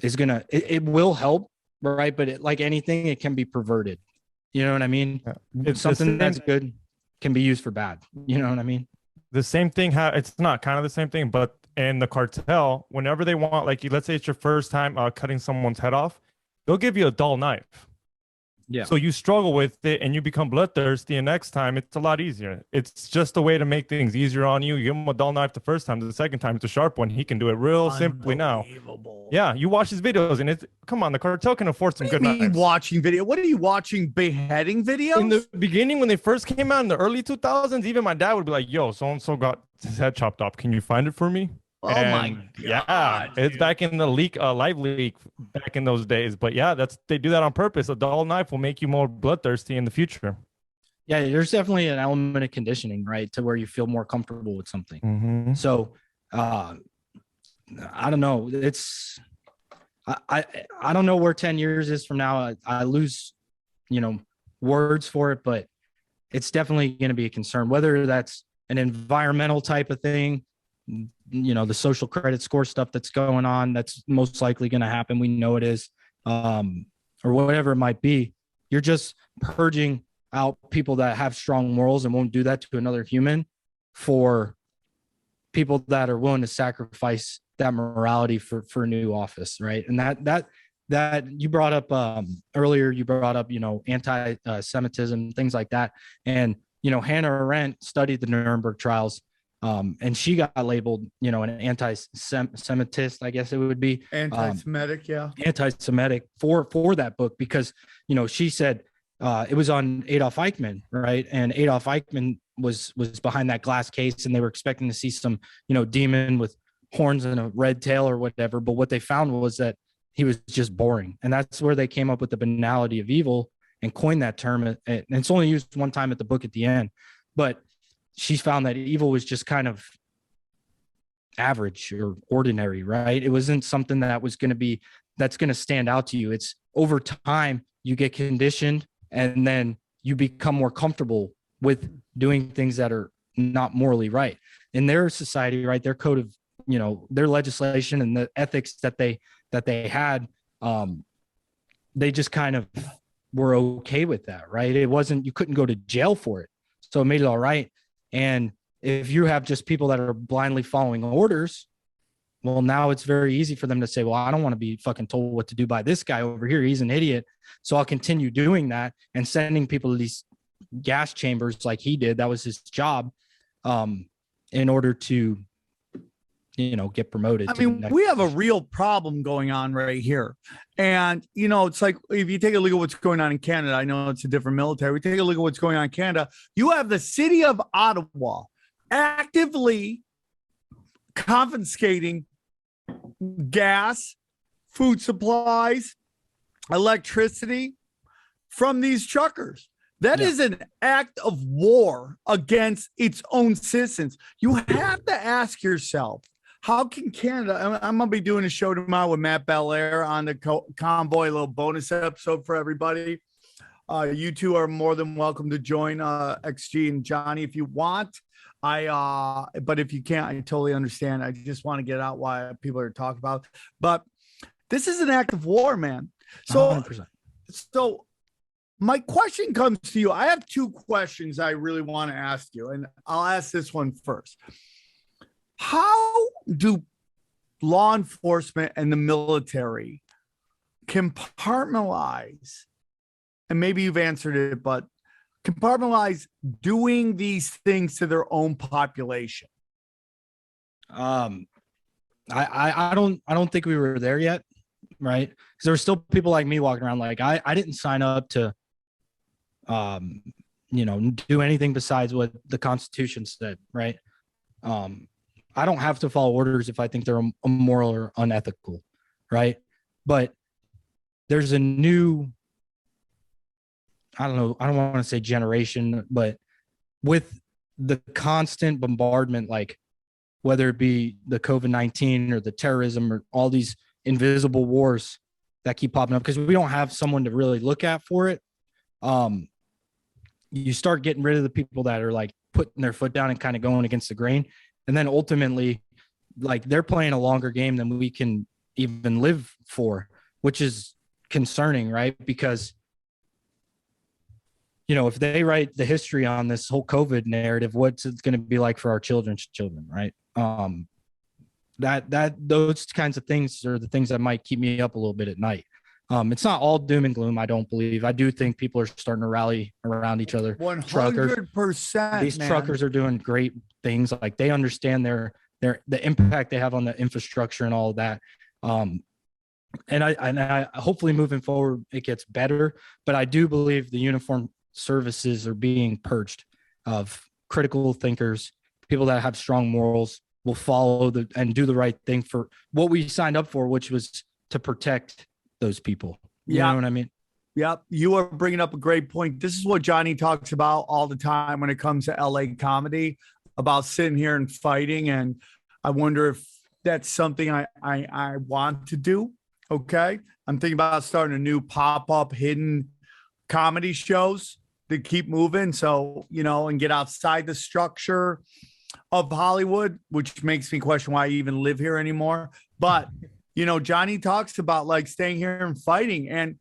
is going to, it will help, right? But like anything, it can be perverted. You know what I mean? Yeah. It's something that's good can be used for bad. You know what I mean? The same thing. It's not kind of the same thing, but in the cartel, whenever they want, like, let's say it's your first time cutting someone's head off, they'll give you a dull knife. Yeah. So you struggle with it and you become bloodthirsty, and next time it's a lot easier. It's just a way to make things easier on you. You give him a dull knife the first time, the second time it's a sharp one. He can do it real simply now. Yeah, you watch his videos and it's, come on, the cartel can afford some good knives. Watching video? What are you watching? Beheading videos? In the beginning, when they first came out in the early 2000s, even my dad would be like, yo, so-and-so got his head chopped off. Can you find it for me? Oh my God, yeah, it's back in the live leak back in those days. But yeah, they do that on purpose. A dull knife will make you more bloodthirsty in the future. Yeah, there's definitely an element of conditioning, right, to where you feel more comfortable with something. Mm-hmm. So I don't know. I don't know where 10 years is from now. I lose words for it, but it's definitely going to be a concern, whether that's an environmental type of thing, the social credit score stuff that's going on, that's most likely going to happen. We know it is, or whatever it might be. You're just purging out people that have strong morals and won't do that to another human, for people that are willing to sacrifice that morality for a new office. Right. And that you brought up earlier, anti-Semitism, things like that. And, Hannah Arendt studied the Nuremberg trials. And she got labeled, an anti-Semitist, I guess it would be. Anti-Semitic, anti-Semitic for that book, because, she said it was on Adolf Eichmann, right? And Adolf Eichmann was behind that glass case, and they were expecting to see some, demon with horns and a red tail or whatever. But what they found was that he was just boring. And that's where they came up with the banality of evil and coined that term. And it's only used one time at the book at the end. But she found that evil was just kind of average or ordinary, right? It wasn't something that's going to stand out to you. It's over time, you get conditioned, and then you become more comfortable with doing things that are not morally right. In their society, right, their code of, their legislation and the ethics that they had, they just kind of were okay with that, right? It wasn't, you couldn't go to jail for it. So it made it all right. And if you have just people that are blindly following orders, well, now it's very easy for them to say, well, I don't want to be fucking told what to do by this guy over here. He's an idiot. So I'll continue doing that and sending people to these gas chambers like he did. That was his job, in order to, get promoted. I mean, we have a real problem going on right here. And, it's like, if you take a look at what's going on in Canada, I know it's a different military. We take a look at what's going on in Canada. You have the city of Ottawa actively confiscating gas, food supplies, electricity from these truckers. That is an act of war against its own citizens. You have to ask yourself, how can Canada, I'm going to be doing a show tomorrow with Matt Belair on the Convoy, a little bonus episode for everybody. You two are more than welcome to join XG and Johnny if you want. But if you can't, I totally understand. I just want to get out why people are talking about. But this is an act of war, man. So, 100%. So my question comes to you. I have two questions I really want to ask you, and I'll ask this one first. How do law enforcement and the military compartmentalize, and maybe you've answered it, but compartmentalize doing these things to their own population? I don't think we were there yet, right? Because there were still people like me walking around like I didn't sign up to do anything besides what the Constitution said, right? I don't have to follow orders if I think they're immoral or unethical, right? But there's a new, I don't want to say generation, but with the constant bombardment, like whether it be the COVID-19 or the terrorism or all these invisible wars that keep popping up, because we don't have someone to really look at for it. You start getting rid of the people that are like putting their foot down and kind of going against the grain. And then ultimately, like, they're playing a longer game than we can even live for, which is concerning, right? Because, you know, if they write the history on this whole COVID narrative, what's it going to be like for our children's children, right? Those kinds of things are the things that might keep me up a little bit at night. It's not all doom and gloom, I don't believe. I do think people are starting to rally around each other. 100%. These truckers are doing great things. Like, they understand the impact they have on the infrastructure and all of that. And I hopefully moving forward it gets better. But I do believe the uniformed services are being purged of critical thinkers, people that have strong morals, will follow and do the right thing for what we signed up for, which was to protect those people. You know what I mean? Yep. You are bringing up a great point. This is what Johnny talks about all the time when it comes to LA comedy, about sitting here and fighting. And I wonder if that's something I want to do. Okay. I'm thinking about starting a new pop-up hidden comedy shows to keep moving. So, you know, and get outside the structure of Hollywood, which makes me question why I even live here anymore. But, you know, Johnny talks about like staying here and fighting, and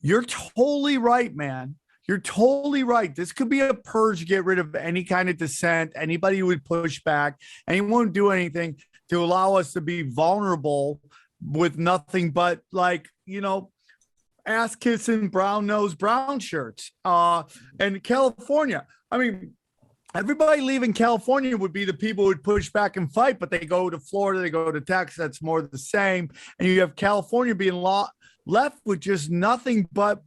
you're totally right, man. You're totally right. This could be a purge to get rid of any kind of dissent, anybody who would push back, anyone would do anything to allow us to be vulnerable with nothing but, like, you know, ass kissing, brown nose, brown shirts. And California, I mean, everybody leaving California would be the people who would push back and fight, but they go to Florida, they go to Texas, that's more the same. And you have California being left with just nothing but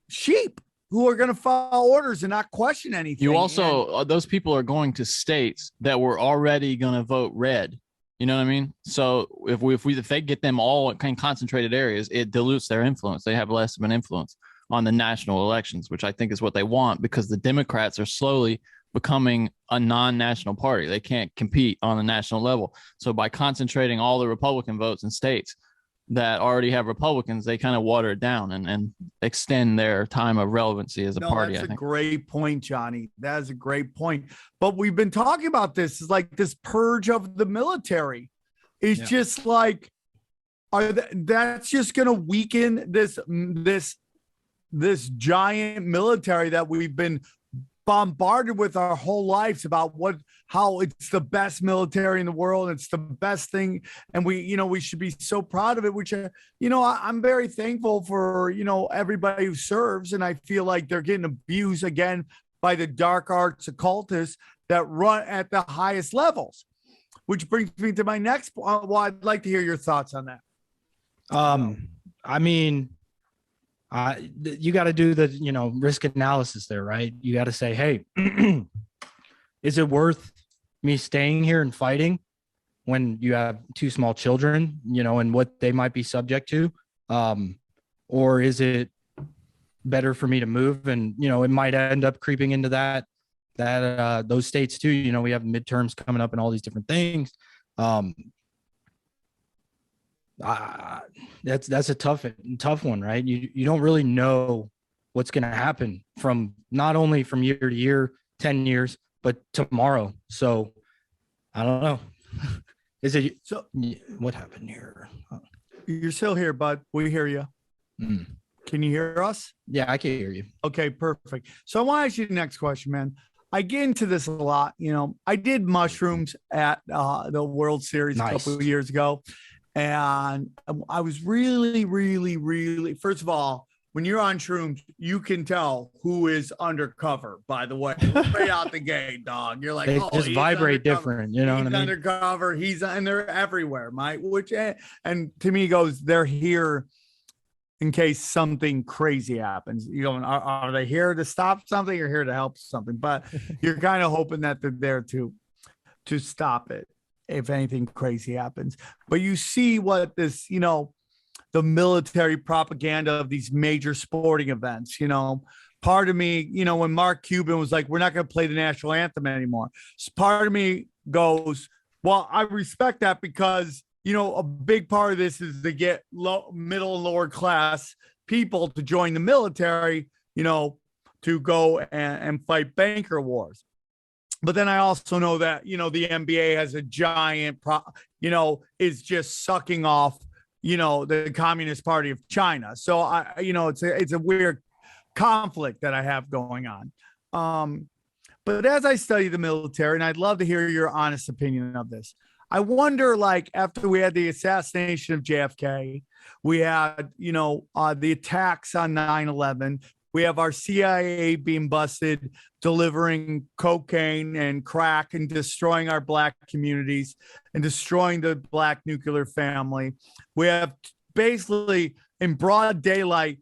sheep who are going to follow orders and not question anything. You also, those people are going to states that were already going to vote red. You know what I mean? So if they get them all in concentrated areas, it dilutes their influence. They have less of an influence on the national elections, which I think is what they want, because the Democrats are slowly becoming a non-national party. They can't compete on a national level. So by concentrating all the Republican votes in states that already have Republicans, they kind of water it down and extend their time of relevancy as a party. That's a great point, Johnny. That is a great point. But we've been talking about this. It's like this purge of the military. It's just like, that's just going to weaken this giant military that we've been bombarded with our whole lives about how it's the best military in the world. It's the best thing. And we should be so proud of it, which, I'm very thankful for, everybody who serves. And I feel like they're getting abused again by the dark arts occultists that run at the highest levels, which brings me to my next. Well, I'd like to hear your thoughts on that. I mean, you got to do the, risk analysis there, right? You got to say, hey, is it worth me staying here and fighting when you have two small children, and what they might be subject to? Or is it better for me to move? And, it might end up creeping into those states too. We have midterms coming up and all these different things. That's a tough one, right? You don't really know what's going to happen from not only from year to year, 10 years, but tomorrow. So I don't know. What happened here? You're still here, bud. We hear you. Can you hear us? Yeah, I can hear you. Okay, perfect. So I want to ask you the next question, man. I get into this a lot. I did mushrooms at the World Series a couple of years ago. And I was really, really, really, first of all, when you're on shrooms, you can tell who is undercover, by the way, right out the gate, dog. You're like, they just vibrate different, what I mean? He's undercover. And they're everywhere, Mike, and to me goes, they're here in case something crazy happens. You go, are they here to stop something or here to help something? But you're kind of hoping that they're there to stop it if anything crazy happens. But you see what this, the military propaganda of these major sporting events, part of me, when Mark Cuban was like, we're not going to play the national anthem anymore. Part of me goes, Well, I respect that because, a big part of this is to get middle and lower class people to join the military, to go and fight banker wars. But then I also know that, the NBA has a giant, is just sucking off, the Communist Party of China. So it's a weird conflict that I have going on. But as I study the military, and I'd love to hear your honest opinion of this, I wonder, like, after we had the assassination of JFK, we had, the attacks on 9/11, we have our CIA being busted, delivering cocaine and crack and destroying our Black communities and destroying the Black nuclear family. We have basically in broad daylight,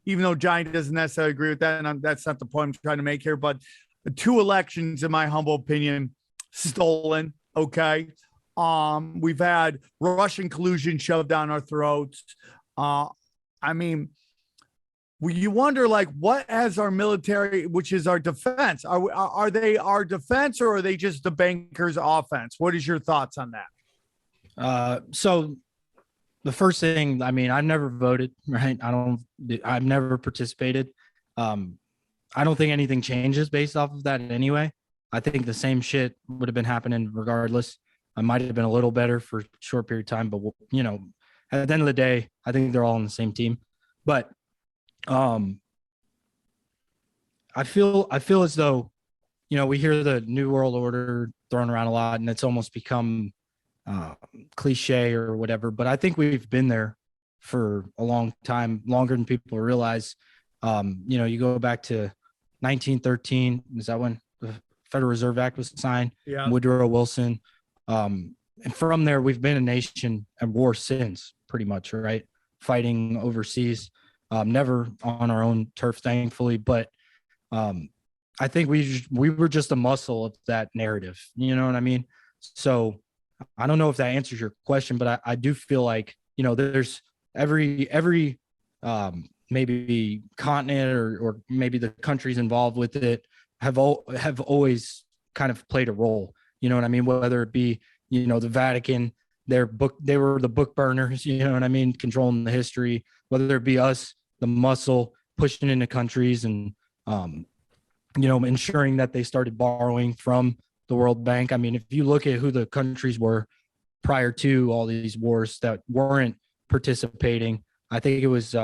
even though Johnny doesn't necessarily agree with that, and that's not the point I'm trying to make here, but 2 elections, in my humble opinion, stolen. Okay. We've had Russian collusion shoved down our throats. You wonder, like, what has our military, which is our defense? Are they our defense, or are they just the bankers' offense? What is your thoughts on that? So the first thing, I've never voted, right? I've never participated. I don't think anything changes based off of that anyway. I think the same shit would have been happening regardless. I might have been a little better for a short period of time, but at the end of the day, I think they're all on the same team. But I feel as though, we hear the New World Order thrown around a lot, and it's almost become cliche or whatever. But I think we've been there for a long time, longer than people realize. You go back to 1913. Is that when the Federal Reserve Act was signed? Yeah. Woodrow Wilson. And from there, we've been a nation at war since, pretty much, right? Fighting overseas, never on our own turf, thankfully. But I think we were just a muscle of that narrative. You know what I mean? So I don't know if that answers your question, but I do feel like, there's every maybe continent or maybe the countries involved with it have always kind of played a role. You know what I mean? Whether it be, the Vatican, they were the book burners, you know what I mean? Controlling the history, whether it be us, the muscle pushing into countries and, ensuring that they started borrowing from the World Bank. If you look at who the countries were prior to all these wars that weren't participating, I think it was,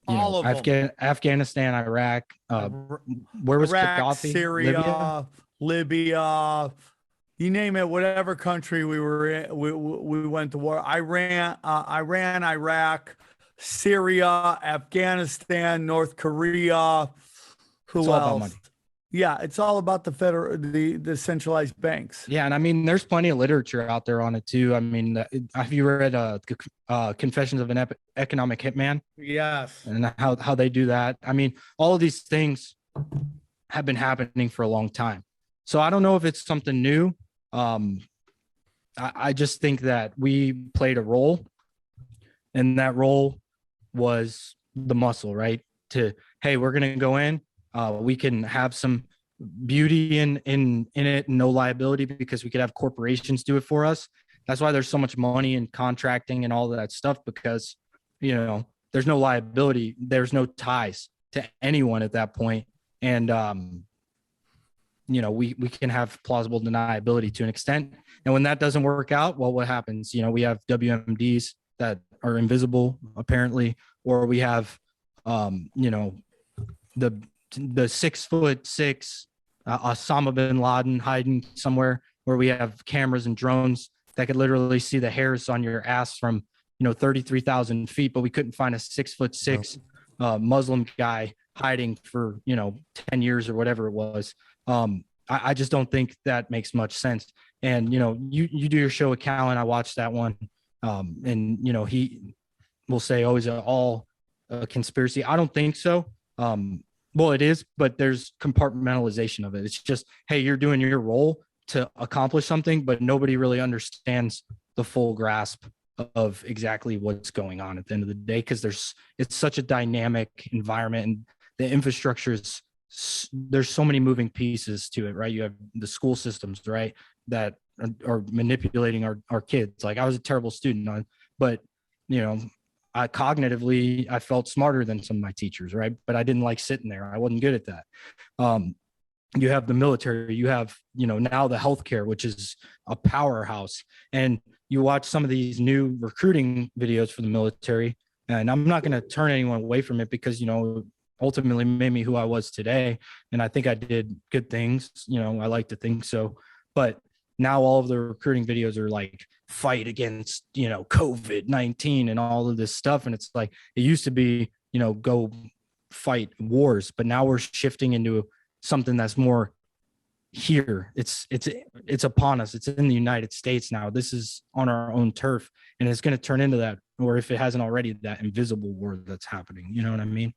all of them. Afghanistan, Iraq, where was Iraq, Gaddafi? Syria, Libya, you name it, whatever country we were in, we went to war. Iran, Iraq, Syria, Afghanistan, North Korea. Who else? Yeah, it's all about the centralized banks. Yeah, and there's plenty of literature out there on it too. Have you read Confessions of an Economic Hitman? Yes. And how they do that. All of these things have been happening for a long time. So I don't know if it's something new. I just think that we played a role, and that role was the muscle, right? Hey, we're gonna go in. We can have some beauty in it, no liability, because we could have corporations do it for us. That's why there's so much money in contracting and all that stuff, because there's no liability, there's no ties to anyone at that point. And we can have plausible deniability to an extent. And when that doesn't work out, well, what happens? We have WMDs that are invisible apparently, or we have the 6'6" Osama bin Laden hiding somewhere, where we have cameras and drones that could literally see the hairs on your ass from 33,000 feet, but we couldn't find a 6'6" Muslim guy hiding for 10 years or whatever it was. I just don't think that makes much sense. And you do your show with Callan. I watched that one, and he will say always all conspiracy. I don't think so. Well, it is, but there's compartmentalization of it. It's just, hey, you're doing your role to accomplish something, but nobody really understands the full grasp of exactly what's going on at the end of the day, because it's such a dynamic environment, and the infrastructure is there's so many moving pieces to it, right? You have the school systems, right, that are manipulating our kids. Like, I was a terrible student, but you know, cognitively I felt smarter than some of my teachers, right? But I didn't like sitting there. I wasn't good at that. You have the military, you have, you know, now the healthcare, which is a powerhouse. And you watch some of these new recruiting videos for the military, and I'm not going to turn anyone away from it because, you know, ultimately made me who I was today. And I think I did good things, you know, I like to think so. But now all of the recruiting videos are like fight against, you know, COVID-19 and all of this stuff. And it's like, it used to be, you know, go fight wars, but now we're shifting into something that's more here. It's upon us. It's in the United States now. This is on our own turf, and it's going to turn into that, or if it hasn't already, that invisible war that's happening. You know what I mean?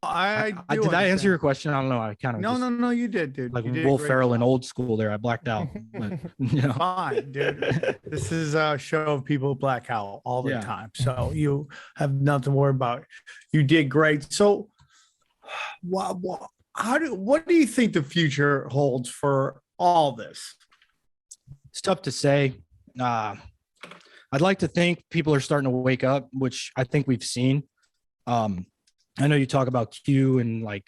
Did I answer your question? I don't know. I kind of no, you did, dude. Like you did Will Ferrell in Old School there. I blacked out. But, you know. Fine, dude. This is a show of people who black out all the time, so you have nothing to worry about. You did great. So, what do you think the future holds for all this? It's tough to say. I'd like to think people are starting to wake up, which I think we've seen. I know you talk about Q and like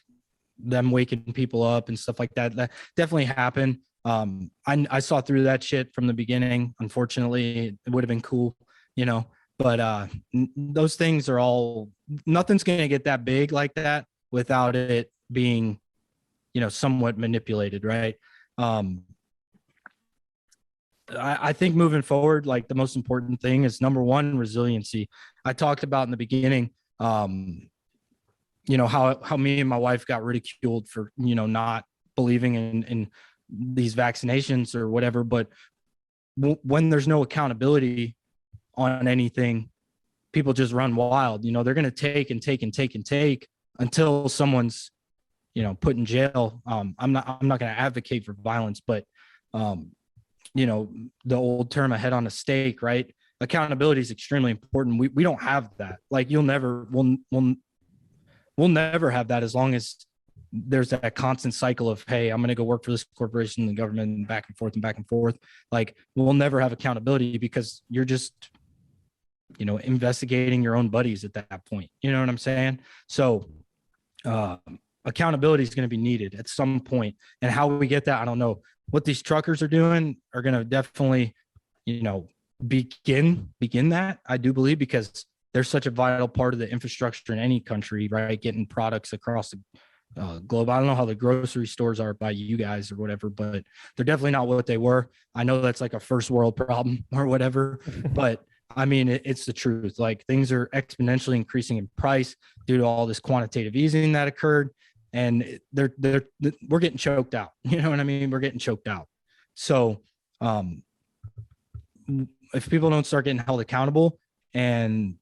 them waking people up and stuff like that. That definitely happened. I saw through that shit from the beginning. Unfortunately, it would have been cool, you know, but those things are all, nothing's going to get that big like that without it being, you know, somewhat manipulated. Right. I think moving forward, like the most important thing is number one, resiliency. I talked about in the beginning, you know, how me and my wife got ridiculed for, you know, not believing in these vaccinations or whatever. But when there's no accountability on anything, people just run wild. You know, they're going to take until someone's, you know, put in jail. I'm not going to advocate for violence, but, you know, the old term, a head on a stake, right? Accountability is extremely important. We don't have that. Like, we'll never have that as long as there's that constant cycle of, hey, I'm going to go work for this corporation and the government and back and forth and back and forth. Like, we'll never have accountability because you're just, you know, investigating your own buddies at that point. You know what I'm saying? So accountability is going to be needed at some point. And how we get that, I don't know. What these truckers are doing are going to definitely, you know, begin that, I do believe, because they're such a vital part of the infrastructure in any country, right? Getting products across the globe. I don't know how the grocery stores are by you guys or whatever, but they're definitely not what they were. I know that's like a first world problem or whatever, but I mean, it's the truth. Like, things are exponentially increasing in price due to all this quantitative easing that occurred. And we're getting choked out. You know what I mean? We're getting choked out. So if people don't start getting held accountable, and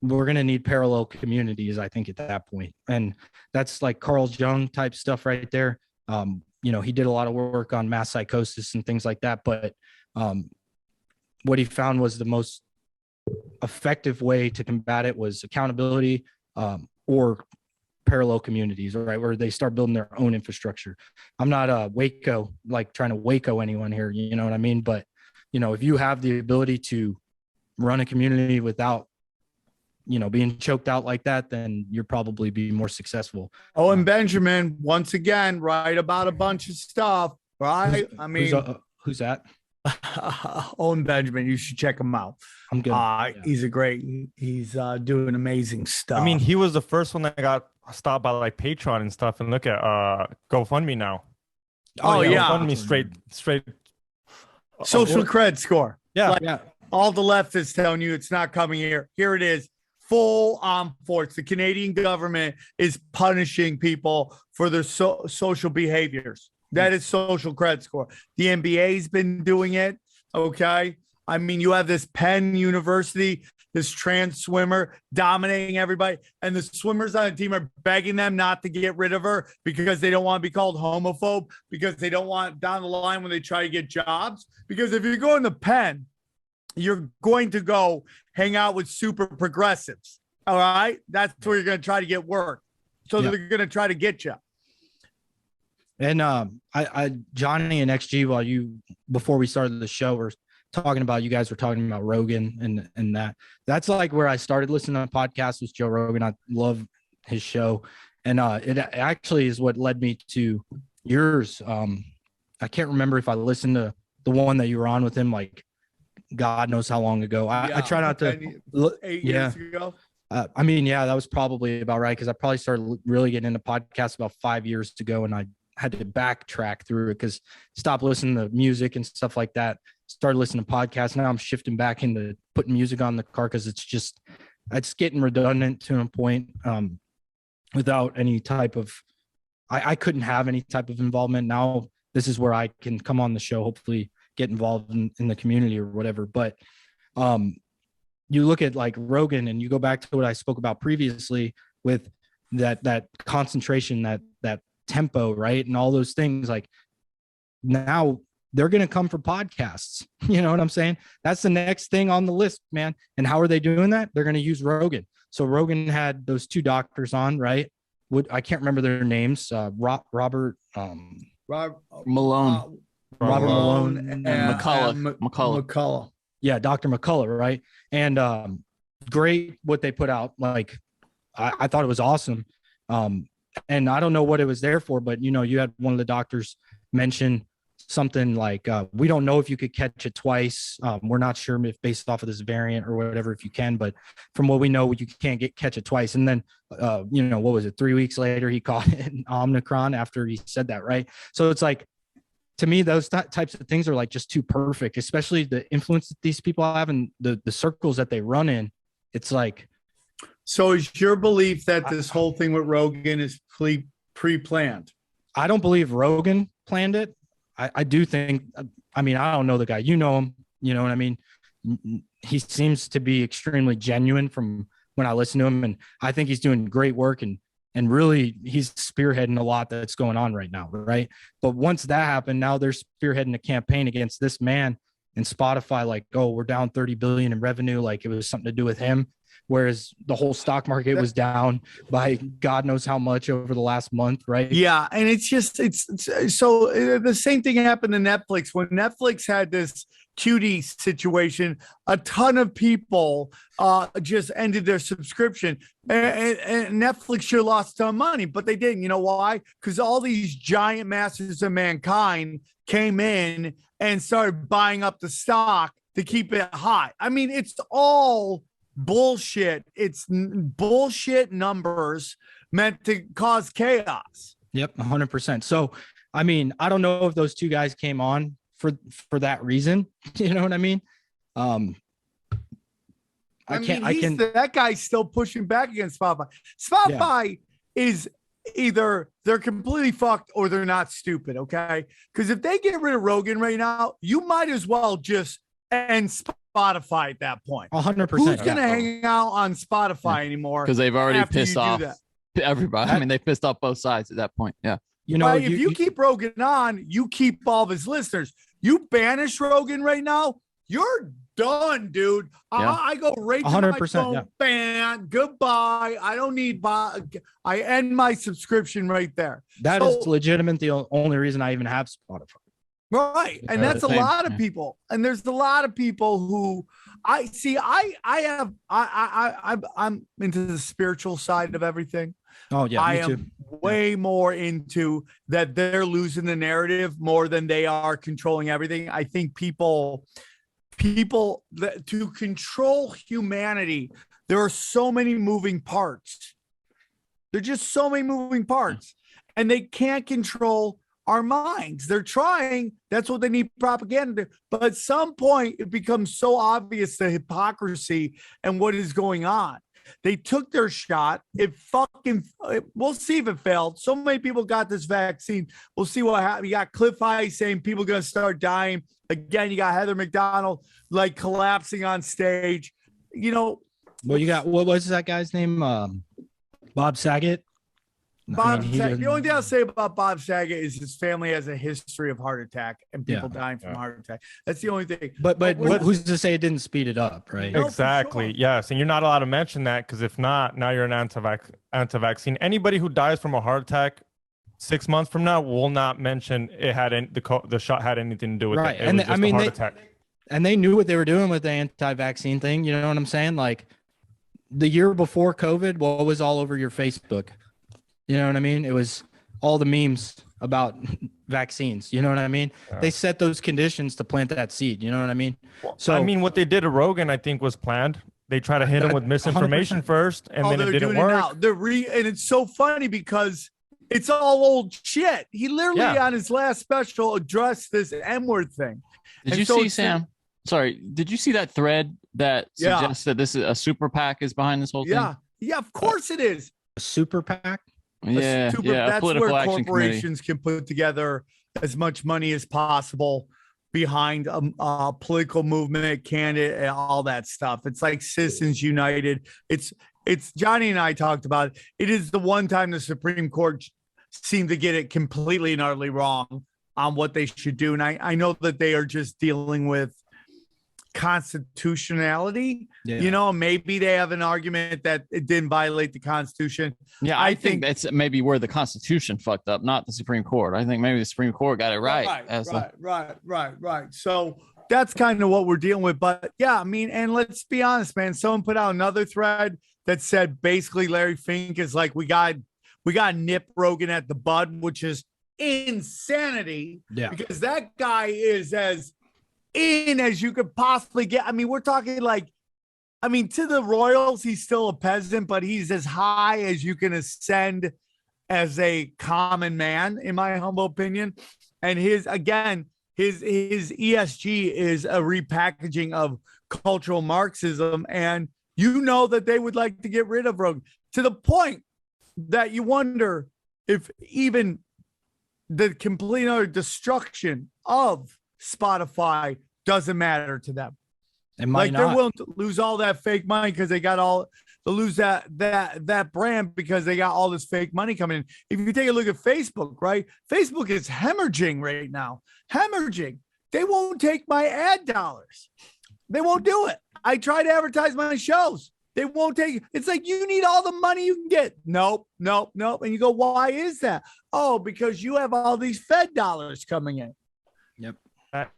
we're going to need parallel communities, I think, at that point. And that's like Carl Jung type stuff right there. You know, he did a lot of work on mass psychosis and things like that. But what he found was the most effective way to combat it was accountability, or parallel communities, right, where they start building their own infrastructure. I'm not Waco, like trying to Waco anyone here, you know what I mean? But, you know, if you have the ability to run a community without, you know, being choked out like that, then you're probably be more successful. Oh, and Benjamin, once again, write about a bunch of stuff, right? I mean, who's that? Owen Benjamin, you should check him out. I'm good. He's doing amazing stuff. I mean, he was the first one that got stopped by like Patreon and stuff. And look at GoFundMe now. GoFundMe straight social cred score. Yeah, like, all the left is telling you it's not coming here. Here it is. Full on force. The Canadian government is punishing people for their social behaviors. That is social credit score. The NBA's been doing it. Okay. I mean, you have this Penn University, this trans swimmer dominating everybody. And the swimmers on the team are begging them not to get rid of her because they don't want to be called homophobe, because they don't want down the line when they try to get jobs. Because if you're going to Penn, you're going to go hang out with super progressives. All right. That's where you're going to try to get work. So Yeah. they're going to try to get you. And I Johnny and XG, before we started the show, were talking about, you guys were talking about Rogan and that's like where I started listening to podcasts, was Joe Rogan. I love his show, and it actually is what led me to yours. I can't remember if I listened to the one that you were on with him, like God knows how long ago. I try not to. 8 years ago. I mean, yeah, that was probably about right, because I probably started really getting into podcasts about 5 years ago, and I had to backtrack through it because stopped listening to music and stuff like that. Started listening to podcasts. Now I'm shifting back into putting music on the car because it's getting redundant to a point. Without any type of, I couldn't have any type of involvement. Now this is where I can come on the show, hopefully get involved in the community or whatever. But you look at like Rogan, and you go back to what I spoke about previously with that concentration, that tempo, right? And all those things, like now they're going to come for podcasts. You know what I'm saying? That's the next thing on the list, man. And how are they doing that? They're going to use Rogan. So Rogan had those two doctors on, right? I can't remember their names. Robert Malone. Robert Malone and McCullough. Yeah, Dr. McCullough, right? And great what they put out. Like I thought it was awesome. And I don't know what it was there for, but you had one of the doctors mention something like, we don't know if you could catch it twice. We're not sure if based off of this variant or whatever, if you can, but from what we know, you can't catch it twice. And then, what was it? 3 weeks later, he caught it in Omicron after he said that, right? So it's like, to me, those types of things are like just too perfect, especially the influence that these people have and the circles that they run in. It's like. So is your belief that this whole thing with Rogan is pre-planned? I don't believe Rogan planned it. I do think, I mean, I don't know the guy, you know him, you know what I mean? He seems to be extremely genuine from when I listen to him. And I think he's doing great work and really he's spearheading a lot that's going on right now. Right. But once that happened, now they're spearheading a campaign against this man, and Spotify, like, oh, we're down 30 billion in revenue. Like it was something to do with him. Whereas the whole stock market was down by God knows how much over the last month, right? Yeah, and it's so the same thing happened to Netflix. When Netflix had this cutie situation, a ton of people just ended their subscription, and Netflix sure lost a ton of money, but they didn't. You know why? Because all these giant masters of mankind came in and started buying up the stock to keep it hot. I mean, it's all bullshit. It's bullshit numbers meant to cause chaos. Yep, 100%. So, I mean, I don't know if those two guys came on for that reason. You know what I mean? That guy's still pushing back against Spotify. Spotify is either they're completely fucked or they're not stupid. Okay, because if they get rid of Rogan right now, you might as well just end Spotify at that point. 100%. Who's going to hang out on Spotify anymore? Because they've already pissed off that? everybody. I mean, they pissed off both sides at that point. Yeah. You know, if you keep Rogan on, you keep all of his listeners. You banish Rogan right now, you're done, dude. Yeah. I go right to 100%, my phone, yeah. ban, goodbye. I don't need, I end my subscription right there. That is legitimate. The only reason I even have Spotify. Right. And that's a lot of people. And there's a lot of people who I'm into the spiritual side of everything. Oh yeah. I Me am too. way more into that. They're losing the narrative more than they are controlling everything. I think people that to control humanity, there are so many moving parts. There's just so many moving parts, and they can't control our minds. They're trying. That's what they need propaganda. But at some point, it becomes so obvious the hypocrisy and what is going on. They took their shot. We'll see if it failed. So many people got this vaccine. We'll see what happens. You got Cliff High saying people are going to start dying. Again, you got Heather McDonald like collapsing on stage. You know. Well, you got, what was that guy's name? Bob Saget. Bob he Saget, doesn't- the only thing I'll say about Bob Saget is his family has a history of heart attack and people dying from heart attack. That's the only thing. But we're not- who's to say it didn't speed it up, right? No, for Exactly. sure. Yes, and you're not allowed to mention that because if not, now you're an anti-vaccine. Anybody who dies from a heart attack 6 months from now will not mention it had the shot had anything to do with Right. it. It And was just a heart attack. And they knew what they were doing with the anti-vaccine thing. You know what I'm saying? Like the year before COVID, what was all over your Facebook? You know what I mean? It was all the memes about vaccines. You know what I mean? Yeah. They set those conditions to plant that seed. You know what I mean? So I mean, what they did to Rogan, I think, was planned. They try to hit him with misinformation 100%. first, and then it they're didn't doing it work. now. And it's so funny because it's all old shit. He literally Yeah. on his last special addressed this M-word thing. Did And you so see, it's- Sam? Sorry, did you see that thread that Yeah. suggests that this is a super PAC is behind this whole thing? Yeah, of course it is. a super PAC. Yeah, A yeah. A that's where political action committee. corporations can put together as much money as possible behind a political movement, candidate, and all that stuff. It's like Citizens United. It's Johnny and I talked about it. It is the one time the Supreme Court seemed to get it completely and utterly wrong on what they should do. And I know that they are just dealing with constitutionality. Yeah. You know, maybe they have an argument that it didn't violate the Constitution. Yeah, I think that's maybe where the Constitution fucked up, not the Supreme Court. I think maybe the Supreme Court got it right. Right. So that's kind of what we're dealing with. But yeah, I mean, and let's be honest, man. Someone put out another thread that said basically Larry Fink is like, we got nip Rogan at the bud, which is insanity. Yeah. Because that guy is as in as you could possibly get. I mean, we're talking like, I mean, to the Royals, he's still a peasant, but he's as high as you can ascend as a common man, in my humble opinion. And his ESG is a repackaging of cultural Marxism. And you know that they would like to get rid of Rogan to the point that you wonder if even the complete utter destruction of Spotify doesn't matter to them. It might Like they're not. willing to lose all that fake money because they got all to lose that brand because they got all this fake money coming in. If you take a look at Facebook, right? Facebook is hemorrhaging right now. Hemorrhaging. They won't take my ad dollars. They won't do it. I try to advertise my shows. They won't take it. It's like you need all the money you can get. Nope. And you go, why is that? Oh, because you have all these Fed dollars coming in. Yep.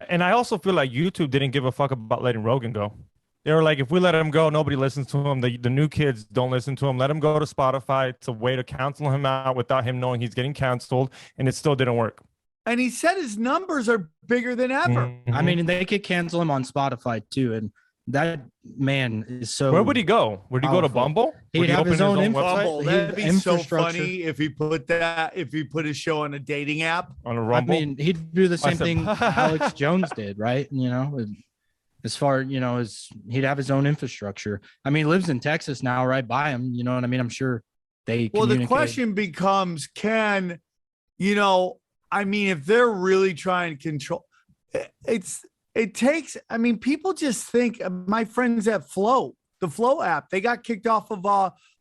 And I also feel like YouTube didn't give a fuck about letting Rogan go. They were like, if we let him go, nobody listens to him. The new kids don't listen to him. Let him go to Spotify. It's a way to cancel him out without him knowing he's getting canceled. And it still didn't work. And he said his numbers are bigger than ever. Mhm. I mean, they could cancel him on Spotify too. And that man is so. Where would he go? Would he go to powerful. Bumble? He'd Would he have his open own website? Bumble. That'd be His so infrastructure. funny if he put his show on a dating app. On a I Rumble? mean, he'd do the same said- thing Alex Jones did, right? You know, as far, you know, as he'd have his own infrastructure. I mean, he lives in Texas now, right by him. You know what I mean? I'm sure they. Well, the communicate. question becomes, can, you know, I mean, if they're really trying to control, it takes, I mean, people just think, my friends at the Flow app, they got kicked off of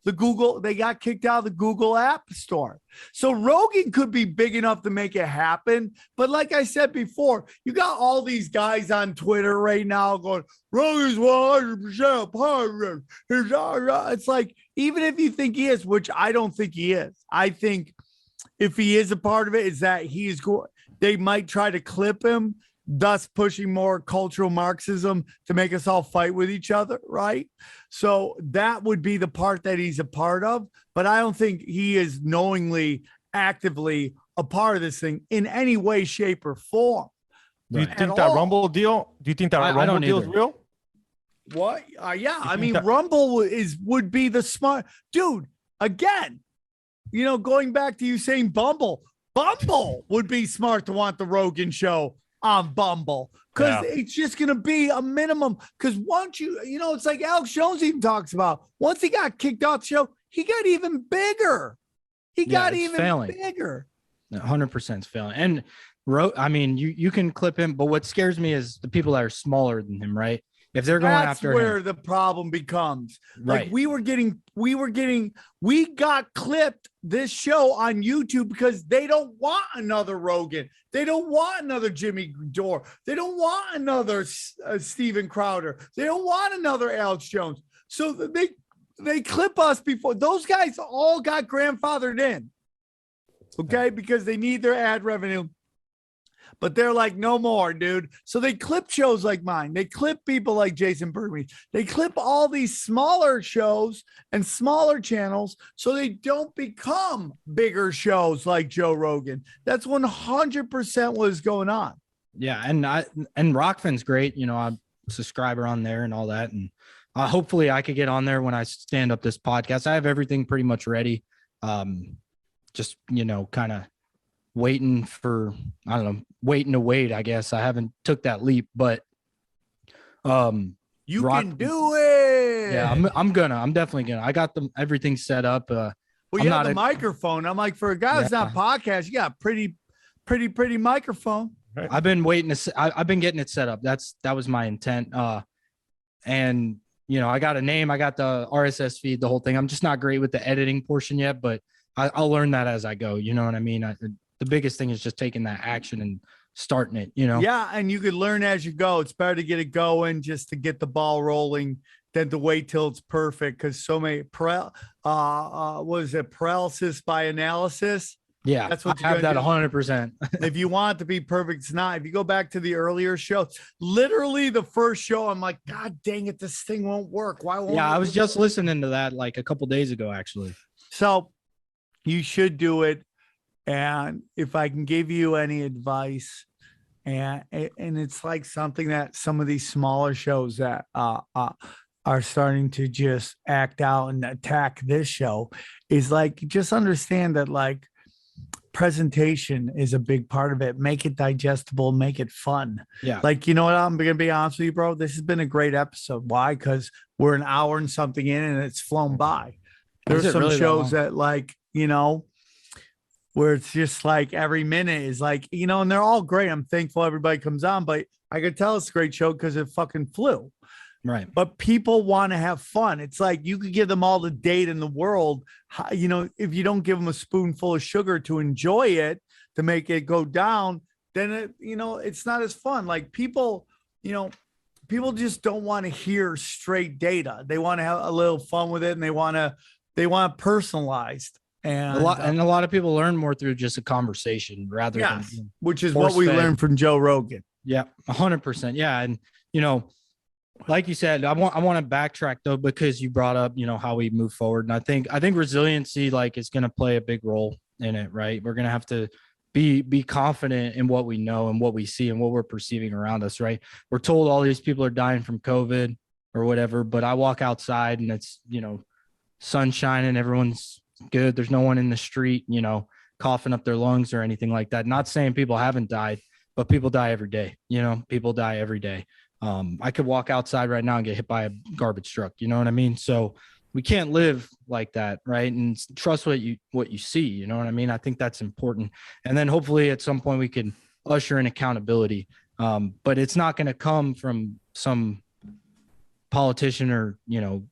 they got kicked out of the Google App Store. So Rogan could be big enough to make it happen. But like I said before, you got all these guys on Twitter right now going, Rogan's 100% part. It's like, even if you think he is, which I don't think he is, I think if he is a part of it, is that they might try to clip him, thus pushing more cultural Marxism to make us all fight with each other, right? So that would be the part that he's a part of, but I don't think he is knowingly, actively a part of this thing in any way, shape, or form. Do you Right. think At that all. Rumble deal? Do you think that I Rumble don't deal is either. real? What? Yeah, I think mean, that- Rumble would be the smart dude. Again, you know, going back to you saying Bumble would be smart to want the Rogan show on Bumble because Yeah. it's just going to be a minimum. Because once you know, it's like Alex Jones even talks about, once he got kicked off the show, he got even bigger. He got it's even failing. bigger. 100% is failing. And I mean, you can clip him, but what scares me is the people that are smaller than him, right? If they're going That's after where him, the problem becomes. right? Like we got clipped this show on YouTube because they don't want another Rogan. They don't want another Jimmy Dore. They don't want another Steven Crowder. They don't want another Alex Jones. So they clip us before. Those guys all got grandfathered in, okay, because they need their ad revenue. But they're like, no more, dude. So they clip shows like mine. They clip people like Jason Bergman. They clip all these smaller shows and smaller channels so they don't become bigger shows like Joe Rogan. That's 100% what is going on. Yeah, and Rockfin's great. You know, I'm a subscriber on there and all that, and hopefully I could get on there when I stand up this podcast. I have everything pretty much ready. Just kind of waiting for, I don't know, waiting to wait, I guess. I haven't took that leap, but you can do it. Yeah, I'm definitely gonna. I got everything set up. Well, you have the microphone. I'm like, for a guy that's not podcast, you got a pretty microphone. I've been waiting to I've been getting it set up. That was my intent. And I got a name, I got the RSS feed, the whole thing. I'm just not great with the editing portion yet, but I'll learn that as I go. You know what I mean? The biggest thing is just taking that action and starting it, Yeah. And you could learn as you go. It's better to get it going just to get the ball rolling than to wait till it's perfect. Cause so many paralysis by analysis. Yeah. That's what I have that 100%. If you want it to be perfect, it's not. If you go back to the earlier show, literally the first show, I'm like, God dang it, this thing won't work. Why won't it? I was just listening to that like a couple days ago, actually. So you should do it. And if I can give you any advice, and it's like something that some of these smaller shows that are starting to just act out and attack this show, is like, just understand that like presentation is a big part of it. Make it digestible, make it fun. Yeah. Like, you know what? I'm going to be honest with you, bro. This has been a great episode. Why? Because we're an hour and something in and it's flown by. There's some really shows that like, where it's just like every minute is like, and they're all great. I'm thankful everybody comes on, but I could tell it's a great show because it fucking flew. Right. But people want to have fun. It's like you could give them all the date in the world. If you don't give them a spoonful of sugar to enjoy it, to make it go down, then it's not as fun. Like people just don't want to hear straight data. They want to have a little fun with it, and they want personalized. And a lot of people learn more through just a conversation rather than which is what we learned from Joe Rogan. Yeah, 100%. Yeah, and like you said, I want to backtrack though, because you brought up how we move forward, and I think resiliency like is going to play a big role in it. Right, we're going to have to be confident in what we know and what we see and what we're perceiving around us. Right, we're told all these people are dying from COVID or whatever, but I walk outside and it's sunshine and everyone's good. There's no one in the street, coughing up their lungs or anything like that. Not saying people haven't died, but people die every day. People die every day. I could walk outside right now and get hit by a garbage truck. You know what I mean? So we can't live like that, right? And trust what you see. You know what I mean? I think that's important. And then hopefully at some point we can usher in accountability. But it's not going to come from some politician or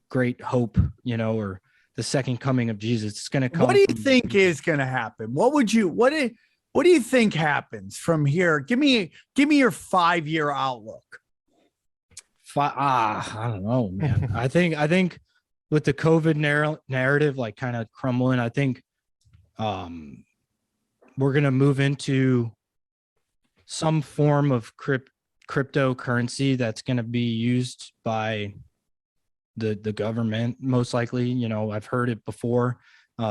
great hope, or the second coming of Jesus. It's going to come. What do you think is going to happen? What do you think happens from here? Give me your 5-year outlook. I don't know, man. I think with the COVID narrative, like kind of crumbling, I think we're going to move into some form of cryptocurrency that's going to be used by the government, most likely. I've heard it before,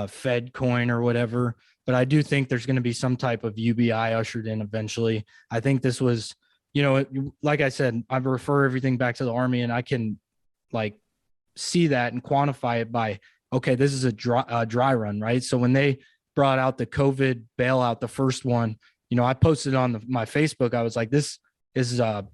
Fed coin or whatever, but I do think there's going to be some type of UBI ushered in eventually. I think this was, like I said, I refer everything back to the Army, and I can like see that and quantify it by, okay, this is a dry run, right? So when they brought out the COVID bailout, the first one, I posted on my Facebook, I was like, this is a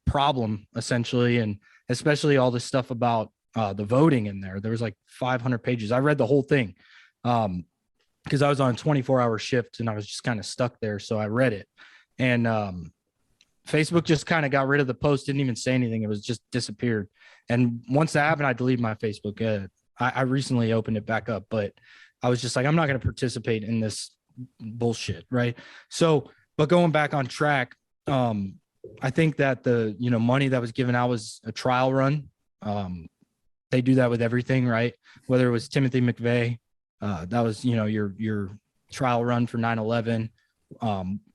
problem essentially. And especially all this stuff about the voting in there. There was like 500 pages. I read the whole thing because I was on a 24-hour shift and I was just kind of stuck there. So I read it. And Facebook just kind of got rid of the post, didn't even say anything. It was just disappeared. And once that happened, I deleted my Facebook. I recently opened it back up, but I was just like, I'm not going to participate in this bullshit. Right. So, but going back on track, I think that the, money that was given out was a trial run. They do that with everything, right? Whether it was Timothy McVeigh, that was, your trial run for 9/11.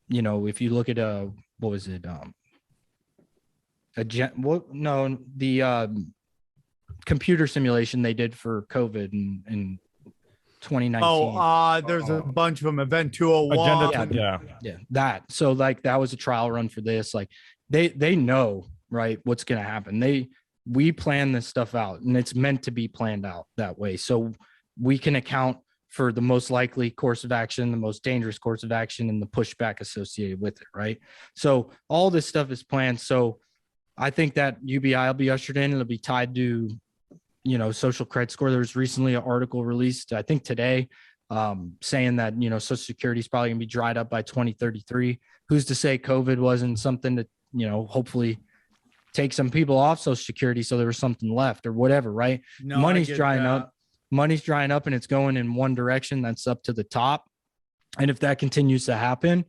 If you look at what was it? The computer simulation they did for COVID in 2019. There's a bunch of them. Event 201. Yeah. That. So like that was a trial run for this. Like they know, right, what's gonna happen. We plan this stuff out, and it's meant to be planned out that way. So we can account for the most likely course of action, the most dangerous course of action, and the pushback associated with it, right? So all this stuff is planned. So I think that UBI will be ushered in. It'll be tied to, social credit score. There was recently an article released, I think today, saying that, Social Security is probably going to be dried up by 2033. Who's to say COVID wasn't something to, hopefully take some people off Social Security so there was something left or whatever, right? No, Money's drying up. Money's drying up and it's going in one direction. That's up to the top. And if that continues to happen,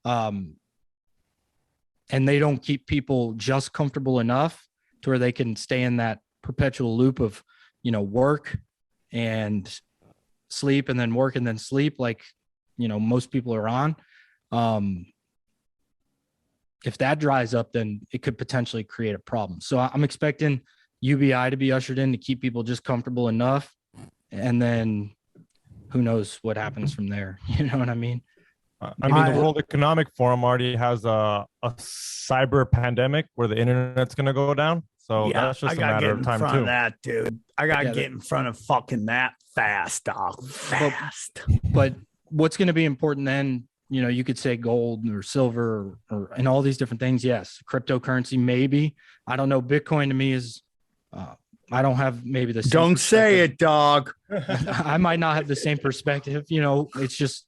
and they don't keep people just comfortable enough to where they can stay in that perpetual loop of, work and sleep and then work and then sleep, like, most people are on. If that dries up, then it could potentially create a problem. So I'm expecting UBI to be ushered in to keep people just comfortable enough. And then who knows what happens from there? You know what I mean? The World Economic Forum already has a cyber pandemic where the internet's going to go down. So that's just a matter of time too. That, dude. I got to get in front of fucking that fast, dog. Fast. But what's going to be important then, you could say gold or silver or and all these different things. Yes. Cryptocurrency, maybe. I don't know. Bitcoin to me is, I don't have maybe the same Don't say it, dog. I might not have the same perspective. It's just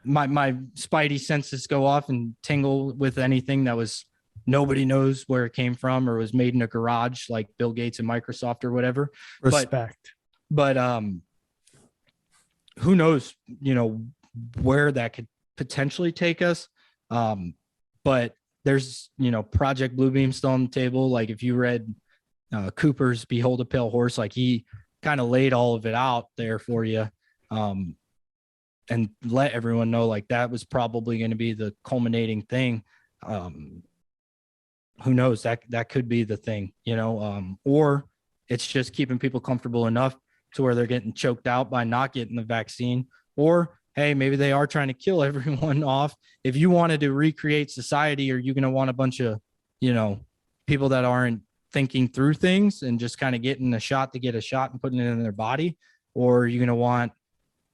my spidey senses go off and tingle with anything that was nobody knows where it came from or was made in a garage like Bill Gates and Microsoft or whatever. Respect. But who knows, where that could potentially take us. But there's, Project Bluebeam still on the table. Like if you read Cooper's Behold a Pale Horse, like he kind of laid all of it out there for you, and let everyone know like that was probably going to be the culminating thing. Who knows, that could be the thing, or it's just keeping people comfortable enough to where they're getting choked out by not getting the vaccine, or hey, maybe they are trying to kill everyone off. If you wanted to recreate society, are you going to want a bunch of, people that aren't thinking through things and just kind of getting a shot to get a shot and putting it in their body? Or are you going to want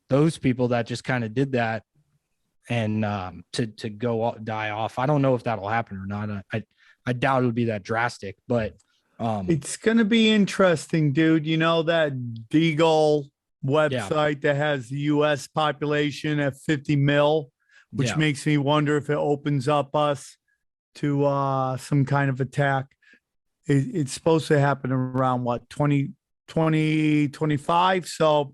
those people that just kind of did that and to go die off? I don't know if that'll happen or not. I doubt it'll be that drastic, but it's going to be interesting, dude. That Deagle website that has the U.S. population at 50 mil, which makes me wonder if it opens up us to some kind of attack. It's supposed to happen around 2025. So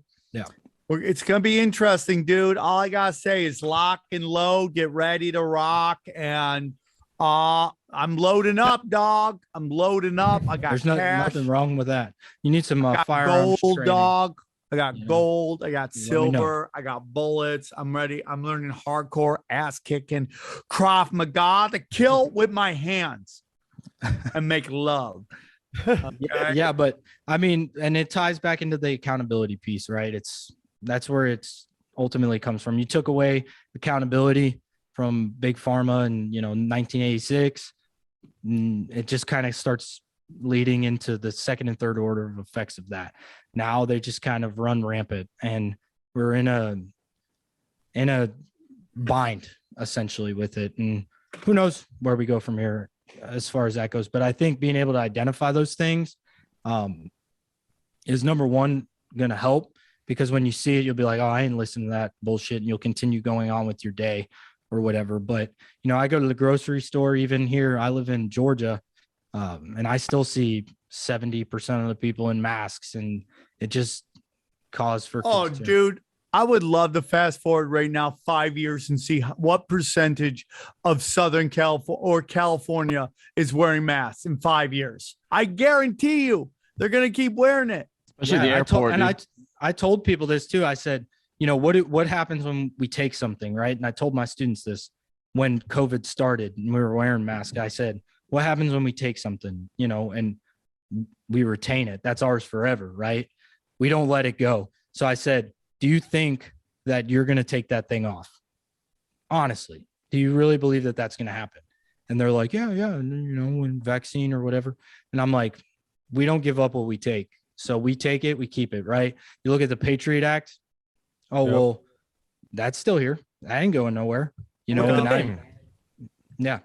it's going to be interesting, dude. All I got to say is lock and load, get ready to rock. And I'm loading up, dog. I'm loading up. I got nothing wrong with that. You need some firearms gold, training. dog. I got gold. I got silver. I got bullets. I'm ready. I'm learning hardcore ass kicking Krav Maga to kill with my hands and make love. Yeah, but I mean, and it ties back into the accountability piece, right? That's where it's ultimately comes from. You took away accountability from big pharma in 1986. It just kind of starts leading into the second and third order of effects of that. Now they just kind of run rampant, and we're in a bind essentially with it. And who knows where we go from here as far as that goes. But I think being able to identify those things is number one going to help, because when you see it, you'll be like, oh, I ain't listening to that bullshit. And you'll continue going on with your day. or whatever. But, I go to the grocery store, even here, I live in Georgia, and I still see 70% of the people in masks, and it just cause for concern. Dude, I would love to fast forward right now 5 years and see what percentage of Southern California or California is wearing masks in 5 years. I guarantee you they're going to keep wearing it. Especially the airport. I told people this too. I said, what happens when we take something, right? And I told my students this when COVID started and we were wearing masks. I said, what happens when we take something, and we retain it? That's ours forever, right? We don't let it go. So I said, do you think that you're going to take that thing off? Honestly, do you really believe that that's going to happen? And they're like, yeah, when vaccine or whatever. And I'm like, we don't give up what we take. So we take it, we keep it, right? You look at the Patriot Act. Oh, yep. Well, that's still here. That ain't going nowhere. Yeah.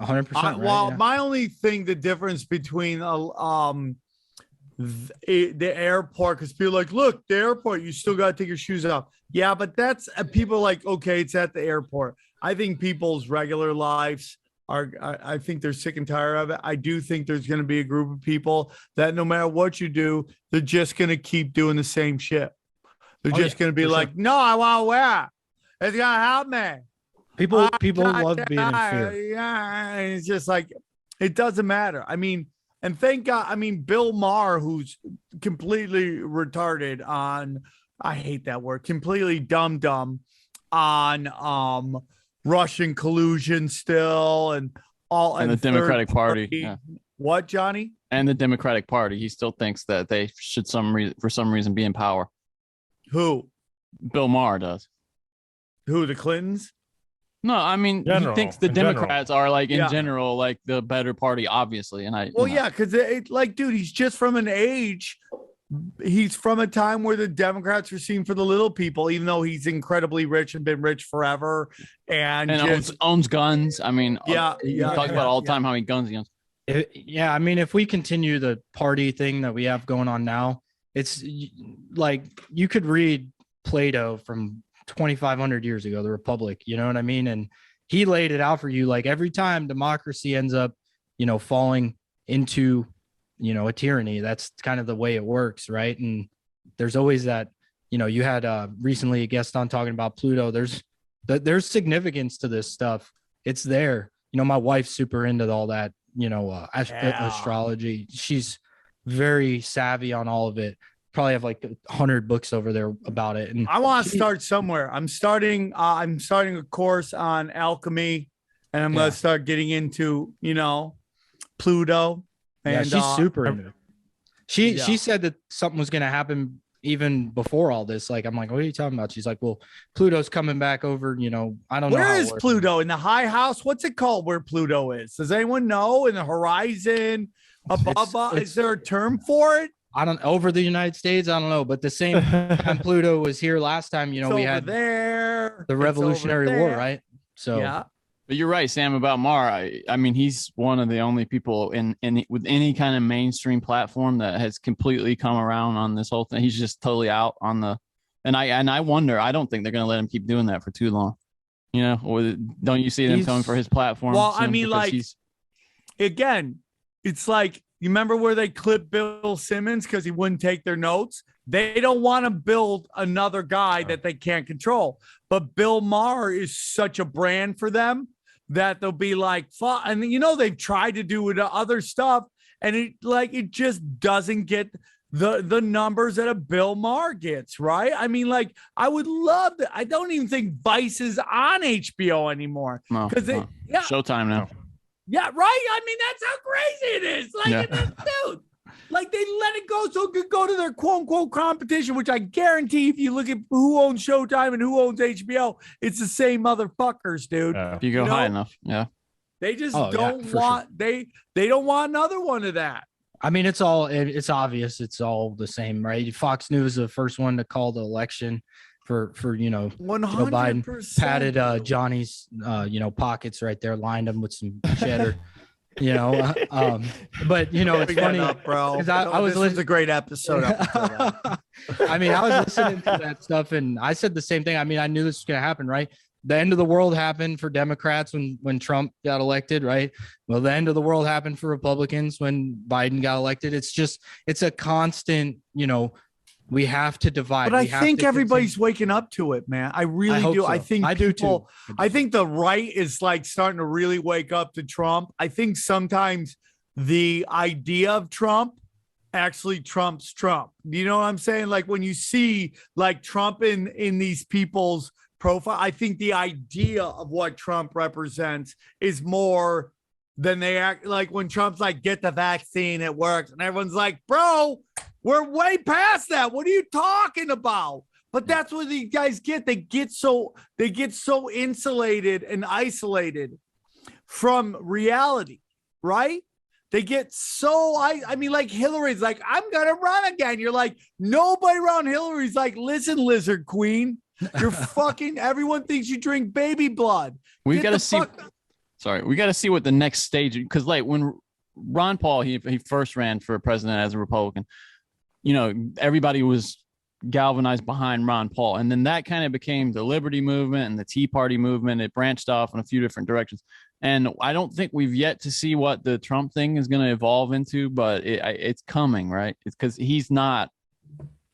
100%. Right, my only thing, the difference between the airport, because people are like, look, the airport, you still got to take your shoes off. Yeah, but that's people are like, okay, it's at the airport. I think people's regular lives I think they're sick and tired of it. I do think there's going to be a group of people that no matter what you do, they're just going to keep doing the same shit. They're just going to be like, no, I want to wear it. It's going to help me. People love being in fear. Yeah, and it's just like, it doesn't matter. I mean, and thank God, Bill Maher, who's completely retarded on, I hate that word, completely dumb on Russian collusion still and all. And the Democratic Party. Yeah. What, Johnny? And the Democratic Party. He still thinks that they should for some reason be in power. Who? Bill Maher does. Who, the Clintons? No, he thinks the Democrats are in general, like the better party, obviously. And because dude, he's just from an age. He's from a time where the Democrats were seen for the little people, even though he's incredibly rich and been rich forever. And owns guns. He talks about all the time how he guns. If we continue the party thing that we have going on now, it's like you could read Plato from 2,500 years ago, the Republic, you know what I mean? And he laid it out for you. Like every time democracy ends up, falling into, a tyranny, that's kind of the way it works. Right. And there's always that, you had recently a guest on talking about Pluto. There's significance to this stuff. It's there. My wife's super into all that, astrology. She's very savvy on all of it. Probably have 100 books over there about it. And I want to start somewhere. I'm starting a course on alchemy, and I'm going to start getting into, Pluto. And she's super into it. She said that something was going to happen even before all this. I'm like, what are you talking about? She's like, well, Pluto's coming back over, I don't know. Where is Pluto? In the high house? What's it called where Pluto is? Does anyone know? In the horizon? Above? Is there a term for it? I don't over the United States. I don't know. But the same time Pluto was here last time, we had the Revolutionary War, right? So yeah. But you're right, Sam, about Maher. He's one of the only people in with any kind of mainstream platform that has completely come around on this whole thing. He's just totally out on the, and I wonder. I don't think they're going to let him keep doing that for too long. Or don't you see them coming for his platform? Well, again, it's like, you remember where they clipped Bill Simmons because he wouldn't take their notes? They don't want to build another guy that they can't control. But Bill Maher is such a brand for them that they'll be like, fuck. And they've tried to do it other stuff, and it just doesn't get the numbers that a Bill Maher gets, right? I would love that. I don't even think Vice is on HBO anymore. No, Showtime now. Yeah, right. That's how crazy it is. Dude, they let it go so it could go to their quote unquote competition, which I guarantee if you look at who owns Showtime and who owns HBO, it's the same motherfuckers, dude. If you go high enough, yeah. They just don't want they don't want another one of that. It's obvious. It's all the same, right? Fox News, the first one to call the election for Joe Biden, patted Johnny's pockets right there, lined him with some cheddar. But it's funny, bro. Because I was listening. A great episode. I was listening to that stuff, and I said the same thing. I knew this was gonna happen, right? the end of the world happened for Democrats when Trump got elected, right? Well, the end of the world happened for Republicans when Biden got elected. It's a constant, we have to divide. But I think everybody's waking up to it, man. I really do. So. I think I do too. I think the right is like starting to really wake up to Trump. I think sometimes the idea of Trump actually trumps Trump. You know what I'm saying? Like when you see like Trump in these people's profile, I think the idea of what Trump represents is more than they act. Like when Trump's like, get the vaccine, it works. And everyone's like, bro, we're way past that. What are you talking about? But that's what these guys get. They get so insulated and isolated from reality, right? They get so, I mean, like Hillary's like, I'm going to run again. You're like, nobody around Hillary's like, listen, lizard queen, you're fucking, everyone thinks you drink baby blood. We got to see, we got to see what the next stage, because like when Ron Paul, he first ran for president as a Republican, everybody was galvanized behind Ron Paul. And then that kind of became the Liberty movement and the Tea Party movement. It branched off in a few different directions. And I don't think we've yet to see what the Trump thing is going to evolve into, but it's coming, right? It's because he's not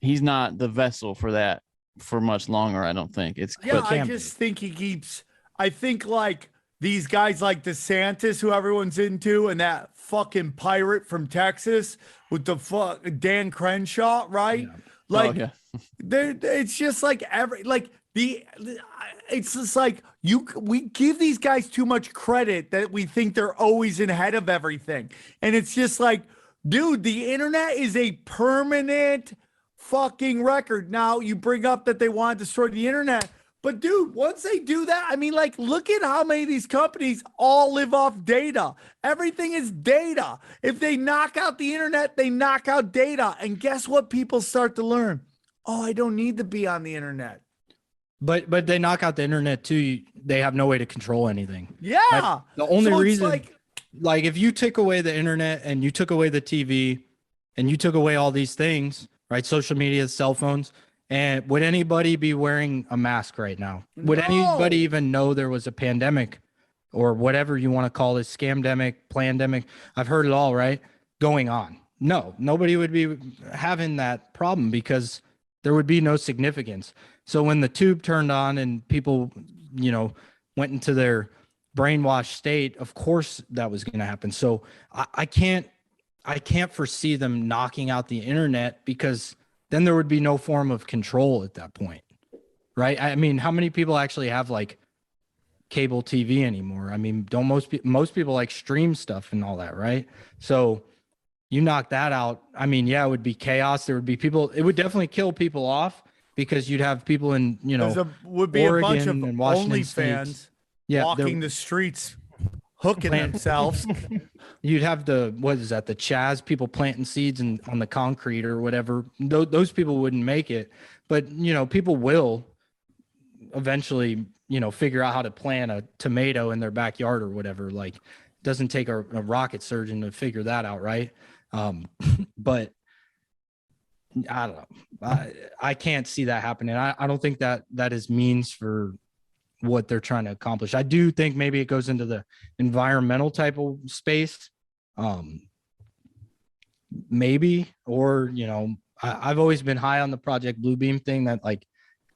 the vessel for that for much longer. I don't think I just think he keeps. I think like these guys like DeSantis, who everyone's into, and that fucking pirate from Texas with the Dan Crenshaw, right? Yeah. Like, it's just like it's just like we give these guys too much credit that we think they're always ahead of everything. And it's just like, dude, the internet is a permanent fucking record. Now you bring up that they want to destroy the internet, but dude, once they do that, I mean, like, look at how many of these companies all live off data. Everything is data. If they knock out the internet, they knock out data. And guess what? People start to learn. Oh, I don't need to be on the internet. But they knock out the internet too. They have no way to control anything. Yeah. Like, the only reason, like if you took away the internet and you took away the TV and you took away all these things, right? Social media, cell phones. And would anybody be wearing a mask right now? Would anybody even know there was a pandemic or whatever you want to call this, scamdemic, plandemic? I've heard it all, right? Going on. No, nobody would be having that problem because there would be no significance. So when the tube turned on and people, went into their brainwashed state, of course that was going to happen. So I can't foresee them knocking out the internet because then there would be no form of control at that point, right? I mean, how many people actually have like cable TV anymore? I mean, don't most people like stream stuff and all that, right? So you knock that out. I mean, yeah, it would be chaos. There would be people. It would definitely kill people off because you'd have people in, would be Oregon a bunch of and Washington OnlyFans yeah, walking the streets, hooking themselves. You'd have the Chaz people planting seeds on the concrete or whatever. Those people wouldn't make it, but people will eventually, figure out how to plant a tomato in their backyard or whatever. Like, it doesn't take a rocket surgeon to figure that out, right? But I don't know. I can't see that happening. I don't think that is means for what they're trying to accomplish. I do think maybe it goes into the environmental type of space. Maybe, or, I've always been high on the Project Bluebeam thing that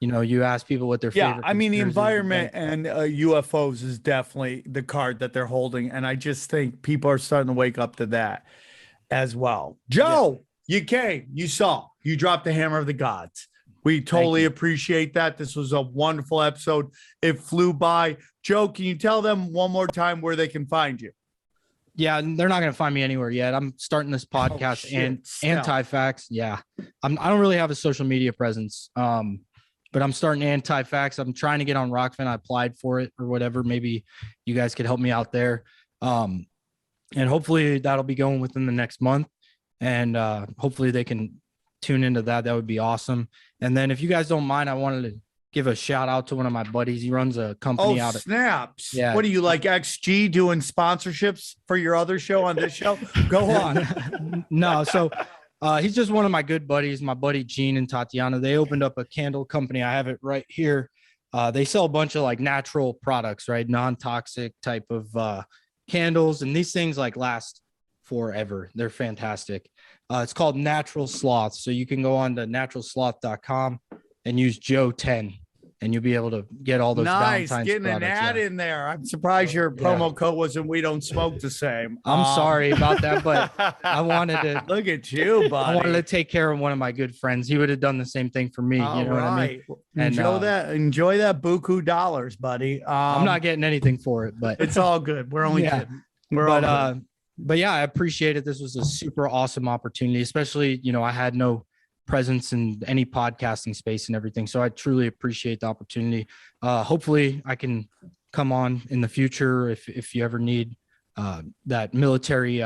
you ask people what their favorite. Yeah, I mean, the environment and UFOs is definitely the card that they're holding. And I just think people are starting to wake up to that as well. Joe, you came, you saw, you dropped the hammer of the gods. We totally appreciate that. This was a wonderful episode. It flew by. Joe, can you tell them one more time where they can find you? Yeah, they're not going to find me anywhere yet. I'm starting this podcast and anti-fax. Yeah, I don't really have a social media presence, but I'm starting anti-fax. I'm trying to get on Rockfin. I applied for it or whatever. Maybe you guys could help me out there. And hopefully that'll be going within the next month. And hopefully they can tune into that. That would be awesome. And then if you guys don't mind, I wanted to give a shout out to one of my buddies. He runs a company out of snaps. Yeah. What are you, like XG, doing sponsorships for your other show on this show? Go on. No. So he's just one of my good buddies, my buddy Gene and Tatiana. They opened up a candle company. I have it right here. They sell a bunch of like natural products, right? Non-toxic type of candles, and these things like last forever. They're fantastic. It's called Natural Sloth. So you can go on to naturalsloth.com and use Joe10, and you'll be able to get all those nice Valentine's getting an products, ad in there. I'm surprised your promo code wasn't "We Don't Smoke the Same." I'm sorry about that, but I wanted to look at you, buddy. I wanted to take care of one of my good friends. He would have done the same thing for me. All you know what I mean? And enjoy that buku dollars, buddy. I'm not getting anything for it, but it's all good. We're only kidding. But yeah, I appreciate it. This was a super awesome opportunity, especially, I had no presence in any podcasting space and everything. So I truly appreciate the opportunity. Hopefully I can come on in the future if you ever need that military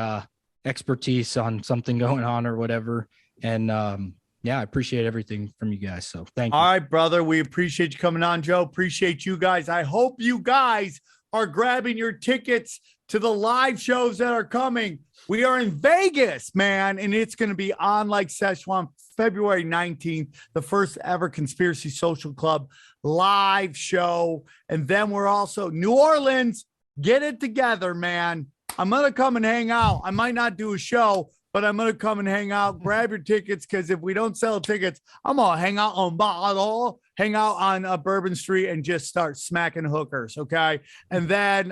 expertise on something going on or whatever. And I appreciate everything from you guys. So thank you. All right, brother. We appreciate you coming on, Joe. Appreciate you guys. I hope you guys are grabbing your tickets to the live shows that are coming. We are in Vegas, man, and it's going to be on like Szechuan, February 19th, the first ever Conspiracy Social Club live show. And then we're also New Orleans. Get it together, man. I'm going to come and hang out. I might not do a show, but I'm going to come and hang out. Grab your tickets, because if we don't sell tickets, I'm going to hang out on Bottle, hang out on Bourbon Street, and just start smacking hookers, okay? And then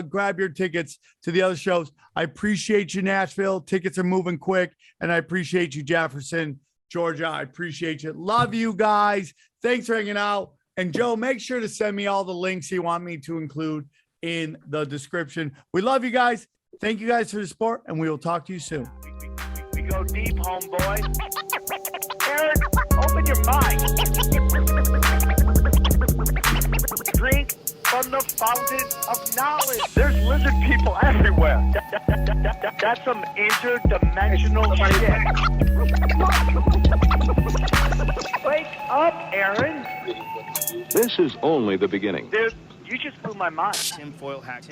grab your tickets to the other shows. I appreciate you, Nashville. Tickets are moving quick, and I appreciate you, Jefferson, Georgia. I appreciate you. Love you guys. Thanks for hanging out. And Joe, make sure to send me all the links you want me to include in the description. We love you guys. Thank you guys for the support, and we will talk to you soon. We go deep, homeboy. Aaron, open your mind. Drink from the fountain of knowledge. There's lizard people everywhere. That's some interdimensional shit. Wake up, Aaron. This is only the beginning. Dude, you just blew my mind. Tinfoil hat.